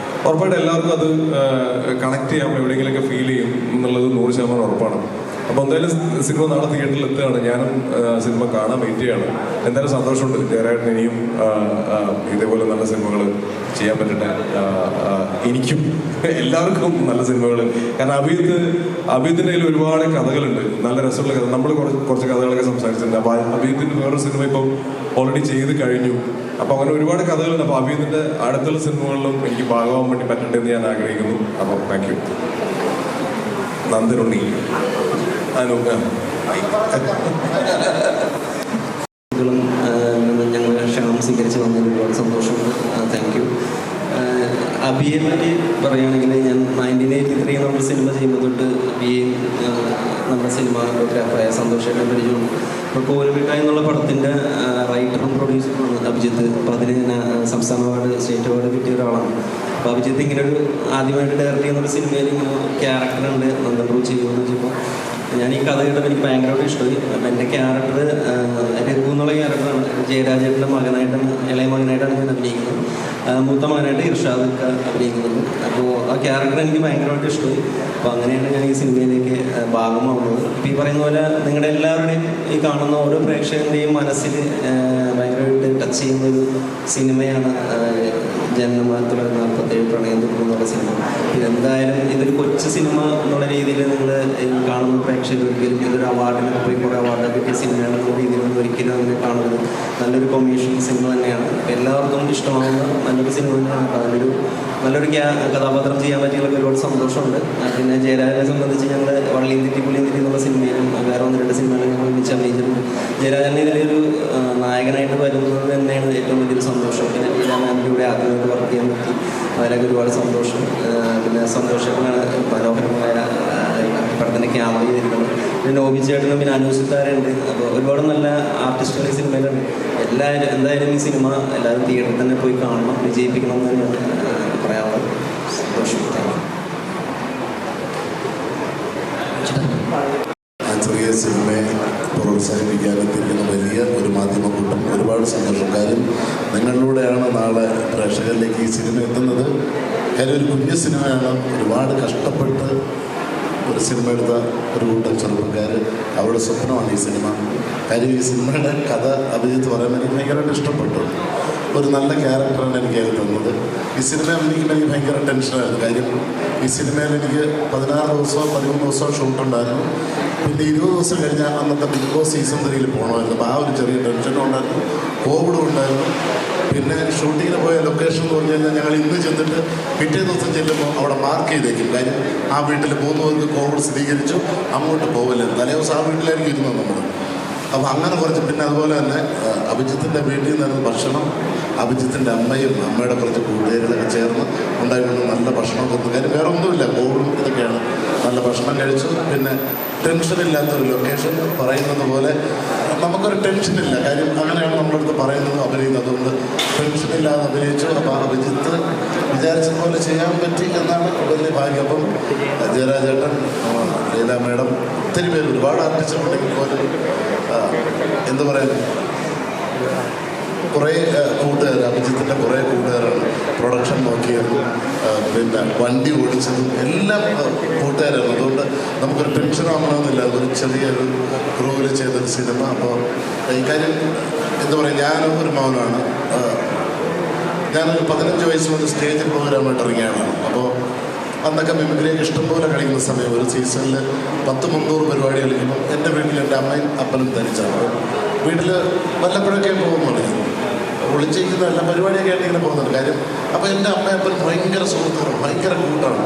Speaker 4: ഉറപ്പായിട്ട് എല്ലാവർക്കും അത് കണക്ട് ചെയ്യാം, എവിടെയെങ്കിലുമൊക്കെ ഫീൽ ചെയ്യും എന്നുള്ളത് 100% ഉറപ്പാണ്. അപ്പോൾ എന്തായാലും സിനിമ നാളെ തിയേറ്ററിൽ എത്തുകയാണ്. ഞാനും സിനിമ കാണാൻ വെയിറ്റ് ചെയ്യാണ്. എന്തായാലും സന്തോഷമുണ്ട് ജയരാജന് ഇനിയും ഇതേപോലെ നല്ല സിനിമകൾ ചെയ്യാൻ പറ്റട്ടെ. എനിക്കും എല്ലാവർക്കും നല്ല സിനിമകൾ. കാരണം അഭിയത്തിൻ്റെ കയ്യിൽ ഒരുപാട് കഥകളുണ്ട്, നല്ല രസമുള്ള കഥ. നമ്മൾ കുറച്ച് കഥകളൊക്കെ സംസാരിച്ചിട്ടുണ്ട്. അപ്പോൾ അഭിയത്തിൻ്റെ വേറൊരു സിനിമ ഇപ്പം ഓൾറെഡി ചെയ്ത് കഴിഞ്ഞു. അപ്പോൾ അങ്ങനെ ഒരുപാട് കഥകളുണ്ട്. അപ്പോൾ അഭിയത്തിൻ്റെ അടുത്തുള്ള സിനിമകളിലും എനിക്ക് ഭാഗമാകാൻ വേണ്ടി പറ്റട്ടെ എന്ന് ഞാൻ ആഗ്രഹിക്കുന്നു. അപ്പോൾ താങ്ക് യു. നന്ദനുണ്ണി
Speaker 5: ഞങ്ങൾ ക്ഷണം സ്വീകരിച്ച് വന്നതിൽ ഒരുപാട് സന്തോഷമുണ്ട്. Thank you. അബിയെ പറ്റി പറയുകയാണെങ്കിൽ ഞാൻ 1983 നമ്മൾ സിനിമ ചെയ്യുമ്പോൾ തൊട്ട് അബിയെ നമ്മുടെ സിനിമാഗ്രാഫറായ സന്തോഷമായിട്ട് പരിചയമുണ്ട്. ഇപ്പോൾ കോലുമിഠായി എന്നുള്ള പടത്തിൻ്റെ റൈറ്ററും പ്രൊഡ്യൂസറുമാണ് അഭിജിത്ത്. അപ്പോൾ അതിന് സംസ്ഥാന അവാർഡ്, സ്റ്റേറ്റ് അവാർഡ് കിട്ടിയ ഒരാളാണ്. അപ്പോൾ അഭിജിത്ത് ഇങ്ങനെ ഒരു ആദ്യമായിട്ട് ഡയറക്റ്റ് ചെയ്യുന്നൊരു സിനിമയിൽ ഇങ്ങനെ ക്യാരക്ടറുണ്ട്, നന്ദൻ ചെയ്യുമെന്ന് വെച്ചപ്പോൾ ഞാൻ ഈ കഥ കേട്ടപ്പോൾ എനിക്ക് ഭയങ്കരമായിട്ട് ഇഷ്ടമായി. അപ്പം എൻ്റെ ക്യാരക്ടർ രഘു എന്നുള്ള ക്യാരക്ടറാണ്. ജയരാജേട്ടൻ്റെ മകനായിട്ടാണ്, ഇളയ മകനായിട്ടാണ് ഞാൻ അഭിനയിക്കുന്നത്. മൂത്ത മകനായിട്ട് ഇർഷാദ് അഭിനയിക്കുന്നത്. അപ്പോൾ ആ ക്യാരക്ടർ എനിക്ക് ഭയങ്കരമായിട്ട് ഇഷ്ടമായി. അപ്പോൾ അങ്ങനെയാണ് ഞാൻ ഈ സിനിമയിലേക്ക് ഭാഗമാവുന്നത്. ഇപ്പോൾ ഈ പറയുന്ന പോലെ നിങ്ങളുടെ എല്ലാവരുടെയും ഈ കാണുന്ന ഓരോ പ്രേക്ഷകരുടെയും മനസ്സിൽ ഭയങ്കരമായിട്ട് ടച്ച് ചെയ്യുന്നൊരു സിനിമയാണ് ജനനം 1947 പ്രണയം തുറന്നു എന്നുള്ള സിനിമ. ഇതെന്തായാലും ഇതൊരു കൊച്ചു സിനിമ എന്നുള്ള രീതിയിൽ നിങ്ങൾ കാണുന്ന പ്രേക്ഷകർക്കൊരിക്കലും ഇതൊരു അവാർഡിനൊക്കെ പോയി കുറേ അവാർഡൊക്കെ കിട്ടിയ സിനിമയാണെന്നുള്ള രീതിയിലൊന്നും ഒരിക്കലും അങ്ങനെ കാണുന്നത്. നല്ലൊരു കൊമേഴ്ഷ്യൽ സിനിമ തന്നെയാണ്. എല്ലാവർക്കും ഇഷ്ടമാവുന്ന നല്ലൊരു സിനിമ തന്നെയാണ്. അപ്പോൾ അതിലൊരു നല്ലൊരു കഥാപാത്രം ചെയ്യാൻ പറ്റിയതൊക്കെ ഒരുപാട് സന്തോഷമുണ്ട്. പിന്നെ ജയരാജനെ സംബന്ധിച്ച് ഞങ്ങൾ വള്ളിയും തെറ്റി പുള്ളിയും തെറ്റി എന്നുള്ള സിനിമയിലും വേറെ 1-2 സിനിമകളും ഞങ്ങൾ ഒന്നിച്ച് അഭിനയിച്ചിട്ടുണ്ട്. ജയരാജനെ ഇതിലൊരു നായകനായിട്ട് വരുന്നത് തന്നെയാണ് ഏറ്റവും വലിയൊരു സന്തോഷം. പിന്നെ ഫാമിലിയുടെ കൂടെ ആദ്യമായിട്ട് വർക്ക് ചെയ്യാൻ പറ്റി, അതിലൊക്കെ ഒരുപാട് സന്തോഷം. പിന്നെ സന്തോഷങ്ങളാണ് മനോഹരമായ പടത്തിൻ്റെ ക്യാമറ ചെയ്തിരിക്കുന്നത്. പിന്നെ നോബി ചേട്ടനും പിന്നെ അനുസിത്താരുണ്ട്. അപ്പോൾ ഒരുപാട് നല്ല ആർട്ടിസ്റ്റുകൾ ഈ സിനിമയിലുണ്ട്. എന്തായാലും ഈ സിനിമ എല്ലാവരും തിയേറ്ററിൽ തന്നെ പോയി കാണണം, വിജയിപ്പിക്കണം എന്ന് തന്നെയാണ് പറയാനുള്ളത്. സന്തോഷം.
Speaker 6: ആ ചെറിയ സിനിമയെ പ്രോത്സാഹിപ്പിക്കാനെത്തിയിരിക്കുന്ന വലിയ ഒരു മാധ്യമക്കൂട്ടം ഒരുപാട് സന്തോഷം. കാര്യം നിങ്ങളിലൂടെയാണ് നാളെ പ്രേക്ഷകരിലേക്ക് ഈ സിനിമ എത്തുന്നത്. കാര്യം ഒരു കുഞ്ഞു സിനിമയാണ്. ഒരുപാട് കഷ്ടപ്പെട്ട് ഒരു സിനിമ എടുത്ത ഒരു കൂട്ടം ചെറുപ്പക്കാർ, അവരുടെ സ്വപ്നമാണ് ഈ സിനിമ. കാര്യം ഈ സിനിമയുടെ കഥ അഭിജിത്ത് പറയുമ്പോൾ എനിക്ക് ഭയങ്കരമായിട്ട് ഇഷ്ടപ്പെട്ടു. ഒരു നല്ല ക്യാരക്ടറാണ് എനിക്ക് അതിൽ തന്നത്. ഈ സിനിമ അഭിനയിക്കുമ്പോൾ എനിക്ക് ഭയങ്കര ടെൻഷനായിരുന്നു. കാര്യം ഈ സിനിമയിൽ എനിക്ക് 16 ദിവസമോ 13 ദിവസമോ ഷൂട്ടുണ്ടായിരുന്നു. പിന്നെ 20 ദിവസം കഴിഞ്ഞാൽ അന്നത്തെ ബിഗ് ബോസ് സീസൺ 3 പോകണമായിരുന്നു. അപ്പോൾ ആ ഒരു ചെറിയ ടെൻഷനും ഉണ്ടായിരുന്നു, കോവിഡും ഉണ്ടായിരുന്നു. പിന്നെ ഷൂട്ടിങ്ങിന് പോയ ലൊക്കേഷൻ എന്ന് പറഞ്ഞു കഴിഞ്ഞാൽ ഞങ്ങൾ ഇന്ന് ചെന്നിട്ട് പിറ്റേ ദിവസം ചെല്ലുമ്പോൾ അവിടെ മാർക്ക് ചെയ്തേക്കും. കാര്യം ആ വീട്ടിൽ 3 പേർക്ക് കോവിഡ് സ്ഥിരീകരിച്ചു, അങ്ങോട്ട് പോകില്ല. തലേ ദിവസം ആ വീട്ടിലായിരിക്കും ഇരുന്നത് നമ്മൾ. അപ്പോൾ അങ്ങനെ കുറച്ച്, പിന്നെ അതുപോലെ തന്നെ അഭിജിത്തിൻ്റെ വീട്ടിൽ നിന്നായിരുന്നു ഭക്ഷണം. അഭിജിത്തിൻ്റെ അമ്മയും അമ്മയുടെ കുറച്ച് കൂട്ടുകാരികളൊക്കെ ചേർന്ന് ഉണ്ടായിക്കൊണ്ട് നല്ല ഭക്ഷണമൊക്കെ ഒന്നും, കാര്യം വേറെ ഒന്നുമില്ല, കോവിഡും ഇതൊക്കെയാണ്. നല്ല ഭക്ഷണം കഴിച്ചു. പിന്നെ ടെൻഷനില്ലാത്തൊരു ലൊക്കേഷൻ പറയുന്നത് പോലെ നമുക്കൊരു ടെൻഷനില്ല. കാര്യം അങ്ങനെയാണ് നമ്മളടുത്ത് പറയുന്നത്, അഭിനയിക്കുന്നത്. അതുകൊണ്ട് ടെൻഷനില്ലാതെ അഭിനയിച്ചു. അപ്പോൾ അഭിജിത്ത് വിചാരിച്ചതുപോലെ ചെയ്യാൻ പറ്റി എന്നാണ് വലിയ ഭാഗ്യം. അപ്പം ജയരാജേട്ടൻ, ലീല മേഡം, ഒത്തിരി പേര്, ഒരുപാട് ആർട്ടിസ്റ്റുണ്ടെങ്കിൽ പോലും എന്താ പറയുക, കുറേ കൂട്ടുകാർ, അഭിജിത്തിൻ്റെ കുറേ കൂട്ടുകാരാണ് പ്രൊഡക്ഷൻ നോക്കിയതും പിന്നെ വണ്ടി ഓടിച്ചതും എല്ലാം കൂട്ടുകാരാണ്. അതുകൊണ്ട് നമുക്കൊരു ടെൻഷൻ ആവണമെന്നില്ല. അതൊരു ചെറിയൊരു ക്രൂവിൽ ചെയ്തൊരു സിനിമ. അപ്പോൾ ഈ കാര്യം എന്താ പറയുക, ഞാനൊരു മൗനമാണ്. ഞാനൊരു 15 വയസ്സ് മുതൽ സ്റ്റേജിൽ പ്രോഗ്രാമായിട്ട് ഇറങ്ങിയാണ്. അപ്പോൾ അന്നൊക്കെ മിമിക്രിയൊക്കെ ഇഷ്ടംപോലെ കളിക്കുന്ന സമയം, ഒരു സീസണിൽ 100-300 പരിപാടി കളിക്കുമ്പോൾ എൻ്റെ വീട്ടിൽ എൻ്റെ അമ്മയും അപ്പനും തനിച്ചാണ്. വീട്ടിൽ വല്ലപ്പോഴൊക്കെ പോകുന്നുള്ളൂ, ഒളിച്ചിരിക്കുന്ന എല്ലാ പരിപാടിയൊക്കെ ആയിട്ട് ഇങ്ങനെ പോകുന്നുണ്ട്. കാര്യം അപ്പോൾ എൻ്റെ അമ്മയപ്പൻ ഭയങ്കര സുഹൃത്തുക്കളും ഭയങ്കര കൂട്ടാണ്.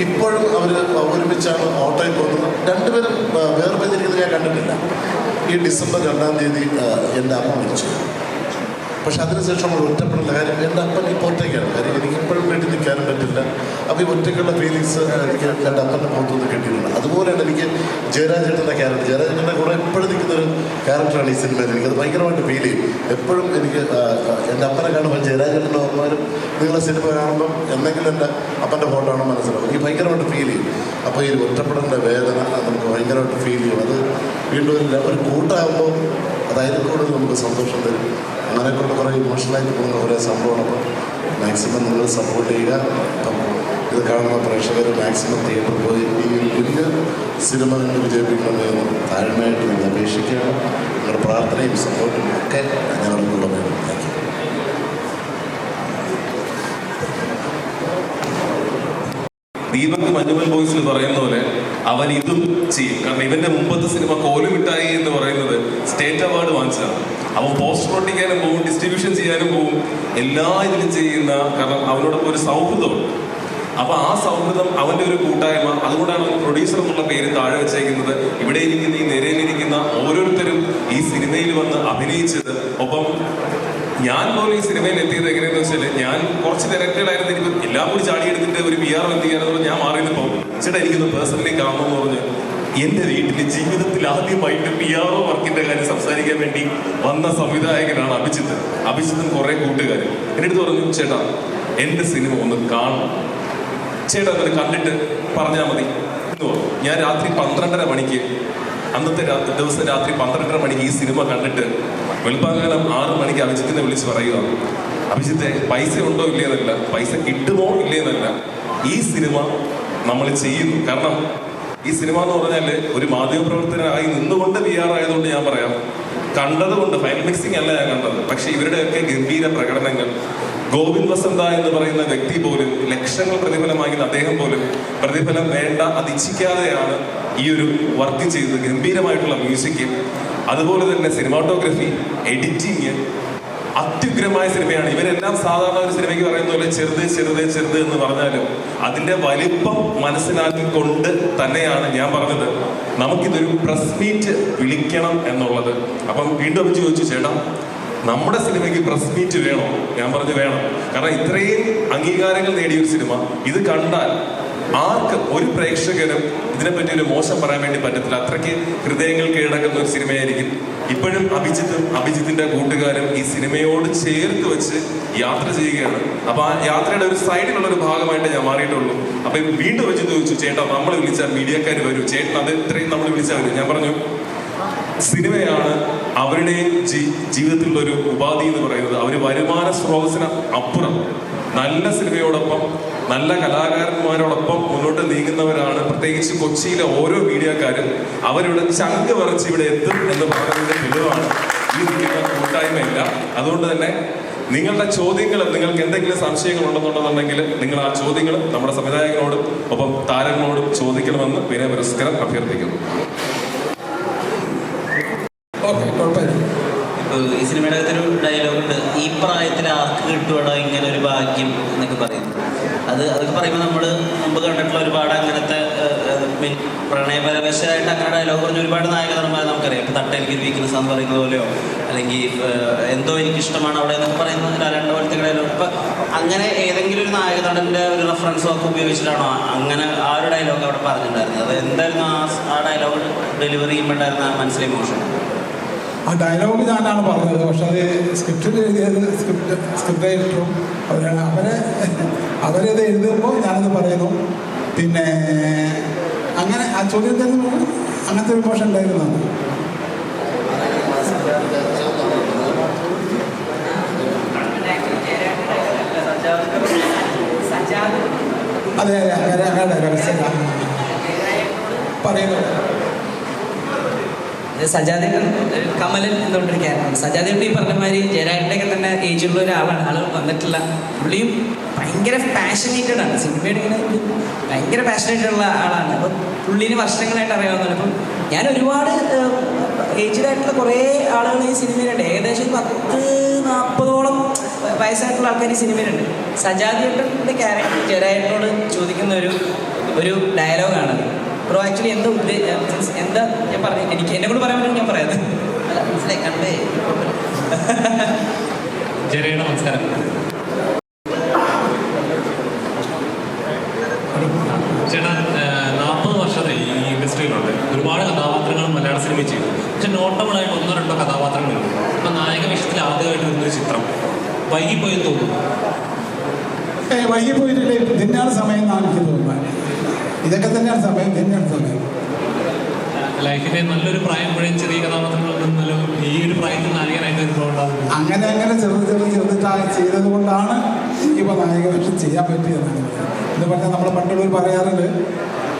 Speaker 6: ഇപ്പോഴും അവർ ഒരുമിച്ചാണ് ഓട്ടോയിൽ പോകുന്നത്. രണ്ടുപേരും വേർപിരിഞ്ഞിരിക്കുന്നത് ഞാൻ കണ്ടിട്ടില്ല. ഈ ഡിസംബർ 2-ാം തീയതി എൻ്റെ അമ്മ മരിച്ചു. പക്ഷെ അതിനുശേഷം നമ്മൾ ഒറ്റപ്പെടേണ്ട കാര്യം എൻ്റെ അപ്പൻ ഇപ്പോൾ ഒറ്റയ്ക്കാണ്. കാര്യം എനിക്ക് ഇപ്പോഴും വീട്ടിൽ നിൽക്കാനും പറ്റില്ല. അപ്പോൾ ഈ ഒറ്റയ്ക്കുള്ള ഫീലിങ്സ് എനിക്ക് എൻ്റെ അപ്പൻ്റെ മുഖത്തുനിന്ന് കിട്ടിയിട്ടുണ്ട്. അതുപോലെയാണ് എനിക്ക് ജയരാജേട്ടൻ്റെ ക്യാരക്ടർ. ജയരാജേട്ടൻ്റെ കൂടെ എപ്പോഴും നിൽക്കുന്നൊരു ക്യാരക്ടറാണ് ഈ സിനിമയിൽ. എനിക്കത് ഭയങ്കരമായിട്ട് ഫീൽ ചെയ്യും. എപ്പോഴും എനിക്ക് എൻ്റെ അപ്പനെ കാണുമ്പോൾ ജയരാജേട്ടൻ്റെ ഓർമ്മമാരും നിങ്ങളെ സിനിമ കാണുമ്പം എന്തെങ്കിലും എൻ്റെ അപ്പൻ്റെ ഫോട്ടോ ആണോ മനസ്സിലാവും. എനിക്ക് ഭയങ്കരമായിട്ട് ഫീൽ ചെയ്യും. അപ്പോൾ ഈ ഒറ്റപ്പെടേണ്ട വേദന നമുക്ക് ഭയങ്കരമായിട്ട് ഫീൽ ചെയ്യും. അത് വീണ്ടും ഒരു കൂട്ടാകുമ്പോൾ അതായത് കൂടുതൽ നമുക്ക് സന്തോഷം തരും. അങ്ങനെയൊക്കെയുള്ള കുറേ ഇമോഷണലായിട്ട് പോകുന്ന കുറേ സംഭവമാണ്. അപ്പം മാക്സിമം നിങ്ങൾ സപ്പോർട്ട് ചെയ്യുക. അപ്പം ഇത് കാണുന്ന പ്രേക്ഷകർ മാക്സിമം തിയേറ്ററിൽ പോയി ഈ വലിയ സിനിമ നിങ്ങൾ വിജയിപ്പിക്കണമെന്ന് താഴ്മയായിട്ട് നിങ്ങൾ അപേക്ഷിക്കുകയാണ്. നിങ്ങളുടെ പ്രാർത്ഥനയും സപ്പോർട്ടും ഒക്കെ ഞങ്ങളുടെ വേണം. Thank you.
Speaker 4: ദീപക് മഞ്ഞുമൽ ബോയ്സിൽ പറയുന്ന പോലെ അവൻ ഇതും ചെയ്യും. കാരണം ഇവന്റെ മുമ്പത്തെ സിനിമ കോലുമിട്ടായി എന്ന് പറയുന്നത് സ്റ്റേറ്റ് അവാർഡ് വാങ്ങിച്ചതാണ്. അവൻ പോസ്റ്റർ ഒട്ടിക്കാനും പോകും, ഡിസ്ട്രിബ്യൂഷൻ ചെയ്യാനും പോകും, എല്ലാ ഇതിലും ചെയ്യുന്ന. കാരണം അവനോടൊപ്പം ഒരു സൗഹൃദമുണ്ട്. അപ്പൊ ആ സൗഹൃദം അവന്റെ ഒരു കൂട്ടായ്മ. അതുകൊണ്ടാണ് അവൻ പ്രൊഡ്യൂസർ എന്നുള്ള പേര് താഴെ വെച്ചേക്കുന്നത്. ഇവിടെ ഇരിക്കുന്ന ഈ നിരയിലിരിക്കുന്ന ഓരോരുത്തരും ഈ സിനിമയിൽ വന്ന് അഭിനയിച്ചത്. ഒപ്പം ഞാൻ പോലും ഈ സിനിമയിൽ എത്തിയത് എങ്ങനെയെന്ന് വെച്ചാൽ ഞാൻ കുറച്ച് തിരക്കുകളായിരുന്നു. എനിക്ക് എല്ലാം കൂടി ചാടിയെടുത്തിട്ട് ഒരു PR എത്തിക്കാനെന്ന് പറഞ്ഞാൽ ഞാൻ മാറിയപ്പോൾ ചേട്ടാ എനിക്കൊന്ന് പേഴ്സണലി കാണണമെന്ന് പറഞ്ഞ് എൻ്റെ വീട്ടിൽ ജീവിതത്തിൽ ആദ്യമായിട്ട് PR വർക്കിന്റെ കാര്യം സംസാരിക്കാൻ വേണ്ടി വന്ന സംവിധായകനാണ് അഭിജിത്ത്. അഭിജിത്തും കുറെ കൂട്ടുകാർ എൻ്റെ അടുത്ത് പറഞ്ഞു, ചേട്ടാ എൻ്റെ സിനിമ ഒന്ന് കാണണം, ചേട്ടാ അത് കണ്ടിട്ട് പറഞ്ഞാൽ മതി എന്ന് പറഞ്ഞു. ഞാൻ രാത്രി 12:30 മണിക്ക് അന്നത്തെ ദിവസം രാത്രി 12:30 മണിക്ക് ഈ സിനിമ കണ്ടിട്ട് വെളുപ്പാങ്കാലം 6 മണിക്ക് അഭിജിത്തിനെ വിളിച്ച് പറയുക, അഭിജിത്തെ പൈസ ഉണ്ടോ ഇല്ലേന്നല്ല, പൈസ കിട്ടുമോ ഇല്ലേന്നല്ല, ഈ സിനിമ നമ്മൾ ചെയ്യുന്നു. കാരണം ഈ സിനിമ എന്ന് പറഞ്ഞാൽ ഒരു മാധ്യമപ്രവർത്തകനായി നിന്നുകൊണ്ട് PR ആയതുകൊണ്ട് ഞാൻ പറയാം, കണ്ടതുകൊണ്ട് ഫൈനൽ മിക്സിംഗ് അല്ല ഞാൻ കണ്ടത്. പക്ഷെ ഇവരുടെയൊക്കെ ഗംഭീര പ്രകടനങ്ങൾ. ഗോവിന്ദ് വസന്ത എന്ന് പറയുന്ന വ്യക്തി പോലും ലക്ഷങ്ങൾ പ്രതിഫലം വാങ്ങിയ അദ്ദേഹം പോലും പ്രതിഫലം വേണ്ട അത് ഇച്ഛിക്കാതെയാണ് ഈ ഒരു വർക്ക് ചെയ്തത്. ഗംഭീരമായിട്ടുള്ള മ്യൂസിക്, അതുപോലെ തന്നെ സിനിമാറ്റോഗ്രഫി, എഡിറ്റിങ് അത്യുഗ്രമായ സിനിമയാണ്. ഇവരെല്ലാം സാധാരണ ഒരു സിനിമയ്ക്ക് പറയുന്ന പോലെ ചെറുത് എന്ന് പറഞ്ഞാലും അതിന്റെ വലിപ്പം മനസ്സിലാക്കിക്കൊണ്ട് തന്നെയാണ് ഞാൻ പറഞ്ഞത് നമുക്കിതൊരു പ്രസ് മീറ്റ് വിളിക്കണം എന്നുള്ളത്. അപ്പം വീണ്ടും ചോദിച്ചു, ചേട്ടാ നമ്മുടെ സിനിമയ്ക്ക് പ്രസ് മീറ്റ് വേണോ? ഞാൻ പറഞ്ഞു വേണം. കാരണം ഇത്രയും അംഗീകാരങ്ങൾ നേടിയ ഒരു സിനിമ ഇത് കണ്ടാൽ ആർക്ക് ഒരു പ്രേക്ഷകനും ഇതിനെപ്പറ്റി ഒരു മോശം പറയാൻ വേണ്ടി പറ്റത്തില്ല. അത്രയ്ക്ക് ഹൃദയങ്ങൾ കീഴടക്കുന്ന ഒരു സിനിമയായിരിക്കും. ഇപ്പോഴും അഭിജിത്തിന്റെ കൂട്ടുകാരും ഈ സിനിമയോട് ചേർത്ത് വെച്ച് യാത്ര ചെയ്യുകയാണ്. അപ്പൊ ആ യാത്രയുടെ ഒരു സൈഡിലുള്ള ഒരു ഭാഗമായിട്ട് ഞാൻ മാറിയിട്ടുള്ളൂ. അപ്പൊ വീണ്ടും വെച്ച് ചോദിച്ചു, ചേട്ടാ നമ്മൾ വിളിച്ചാൽ മീഡിയക്കാർ വരും, ചേട്ടൻ അത് ഇത്രയും നമ്മൾ വിളിച്ചാൽ വരും. ഞാൻ പറഞ്ഞു സിനിമയാണ് അവരുടെ ജീവിതത്തിലുള്ള ഒരു ഉപാധി എന്ന് പറയുന്നത്. അവർ വരുമാന സ്രോതസ്സിന് അപ്പുറം നല്ല സിനിമയോടൊപ്പം നല്ല കലാകാരന്മാരോടൊപ്പം മുന്നോട്ട് നീങ്ങുന്നവരാണ്. പ്രത്യേകിച്ച് കൊച്ചിയിലെ ഓരോ മീഡിയക്കാരും അവരുടെ ചങ്ക് പറിച്ച് ഇവിടെ എത്തും എന്ന് പറയുന്നതിന്റെ തെളിവാണ് ഈ നിൽക്കുന്ന കൂട്ടായ്മയില്ല. അതുകൊണ്ട് തന്നെ നിങ്ങളുടെ ചോദ്യങ്ങൾ, നിങ്ങൾക്ക് എന്തെങ്കിലും സംശയങ്ങൾ ഉണ്ടെന്നുണ്ടെന്നുണ്ടെങ്കിൽ നിങ്ങൾ ആ ചോദ്യങ്ങൾ നമ്മുടെ സംവിധായകനോടും ഒപ്പം താരങ്ങളോടും ചോദിക്കണമെന്ന് വിനയപുരസ്കാരം അഭ്യർത്ഥിക്കുന്നു.
Speaker 2: ഓക്കെ, കുഴപ്പമില്ല.
Speaker 5: ഈ സിനിമയുടെ അകത്തൊരു ഡയലോഗുണ്ട്, ഈ പ്രായത്തിൽ ആർക്ക് കിട്ടുവാടോ ഇങ്ങനെ ഒരു ഭാഗ്യം എന്നൊക്കെ പറയുന്നു. അതൊക്കെ പറയുമ്പോൾ നമ്മൾ മുമ്പ് കണ്ടിട്ടുള്ള ഒരുപാട് അങ്ങനത്തെ പ്രണയപരവശമായിട്ട് അങ്ങനെ ഡയലോഗ് പറഞ്ഞ ഒരുപാട് നായക നടന്മാരെ നമുക്കറിയാം. ഇപ്പം തട്ട എനിക്കൊരു വീക്ക്നെസ് എന്ന് പറയുന്നത് പോലെയോ അല്ലെങ്കിൽ എന്തോ എനിക്കിഷ്ടമാണ് അവിടെ എന്നൊക്കെ പറയുന്ന രണ്ട് പോലത്തെ ഡയലോഗ്. ഇപ്പം അങ്ങനെ ഏതെങ്കിലും ഒരു നായക നടൻ്റെ ഒരു റെഫറൻസ് ഒക്കെ ഉപയോഗിച്ചിട്ടാണോ അങ്ങനെ ആ ഒരു ഡയലോഗ് അവിടെ പറഞ്ഞിട്ടുണ്ടായിരുന്നത്? അത് എന്തായിരുന്നു ആ ഡയലോഗ് ഡെലിവറി ചെയ്യുമ്പോണ്ടായിരുന്ന മനസ്സിലെ ഇമോഷൻ?
Speaker 2: ആ ഡയലോഗ് ഞാനാണ് പറഞ്ഞത്. പക്ഷെ അത് സ്ക്രിപ്റ്റിൽ എഴുതിയത് സ്ക്രിപ്റ്റ് റൈറ്ററും അവരത് എഴുതുമ്പോൾ ഞാനത് പറയുന്നു. പിന്നെ അങ്ങനെ ആ ചോദ്യത്തിൽ അങ്ങനത്തെ ഒരു ഇമോഷൻ ഉണ്ടായിരുന്നു. അതെ അങ്ങനെ പറയുന്നത്
Speaker 1: സജാദേട്ടൻ കമലൻ എന്നുകൊണ്ടൊരു ക്യാരക്ടറാണ്. സജാദേട്ടൻ ഈ പറഞ്ഞ മാതിരി ജയരാജൻ്റെയൊക്കെ തന്നെ ഏജുള്ള ഒരാളാണ്. ആൾ വന്നിട്ടില്ല. പുള്ളിയും ഭയങ്കര പാഷനേറ്റഡ് ആണ്. സിനിമയുടെ ഇങ്ങനെ ഭയങ്കര പാഷനേറ്റഡ് ഉള്ള ആളാണ്. അപ്പം പുള്ളീന് വർഷങ്ങളായിട്ട് അറിയാവുന്നതാണ്. അപ്പം ഞാൻ ഒരുപാട് ഏജ്ഡായിട്ടുള്ള കുറേ ആളുകൾ ഈ സിനിമയിലുണ്ട്. ഏകദേശം 10-40ഓളം വയസ്സായിട്ടുള്ള ആൾക്കാർ ഈ സിനിമയിലുണ്ട്. സജാദേട്ടൻ്റെ ക്യാരക്ടർ ജയരാജനോട് ചോദിക്കുന്ന ഒരു ഡയലോഗാണത്. ബ്രോ ആക്ച്വലി എന്താ ഞാൻ പറഞ്ഞു, എനിക്ക് എന്നെ കൂടെ പറയാൻ പറ്റും, ഞാൻ പറയാം.
Speaker 5: മനസ്സിലായി കണ്ടേ
Speaker 7: ജെറയുടെ നമസ്കാരം. ചേട്ടാ 40 വർഷത്തെ ഈ ഇൻഡസ്ട്രിയിലുണ്ട്. ഒരുപാട് കഥാപാത്രങ്ങൾ മലയാള സിനിമയിൽ ചെയ്തു. പക്ഷെ നോട്ടബിളായിട്ട് 1-2 കഥാപാത്രങ്ങളുണ്ട്. ഇപ്പം നായക വേഷത്തിൽ ആദ്യമായിട്ട് വരുന്നൊരു ചിത്രം വൈകിപ്പോയെന്ന് തോന്നുന്നു.
Speaker 2: വൈകിപ്പോയിട്ടില്ലേ, ഇതിനാണ് സമയം എന്നാണ് എനിക്ക് തോന്നുന്നത്. ഇതൊക്കെ തന്നെയാണ് സമയം, തന്നെയാണ് സമയം.
Speaker 7: ലൈഫിലെ നല്ലൊരു പ്രായം മുഴുവൻ ചെറിയ കഥാപാത്രങ്ങൾ നിന്നാലും ഈ ഒരു പ്രായത്തിൽ നായകനായിട്ട് വരുമ്പോഴുണ്ടാകും.
Speaker 2: അങ്ങനെ ചെറുതായി ചെയ്തത് കൊണ്ടാണ് എനിക്കിപ്പോൾ നായക വേഷം ചെയ്യാൻ പറ്റിയതാണ്. എന്ന് പറഞ്ഞാൽ നമ്മൾ പണ്ടുള്ളവർ പറയാറുണ്ട്,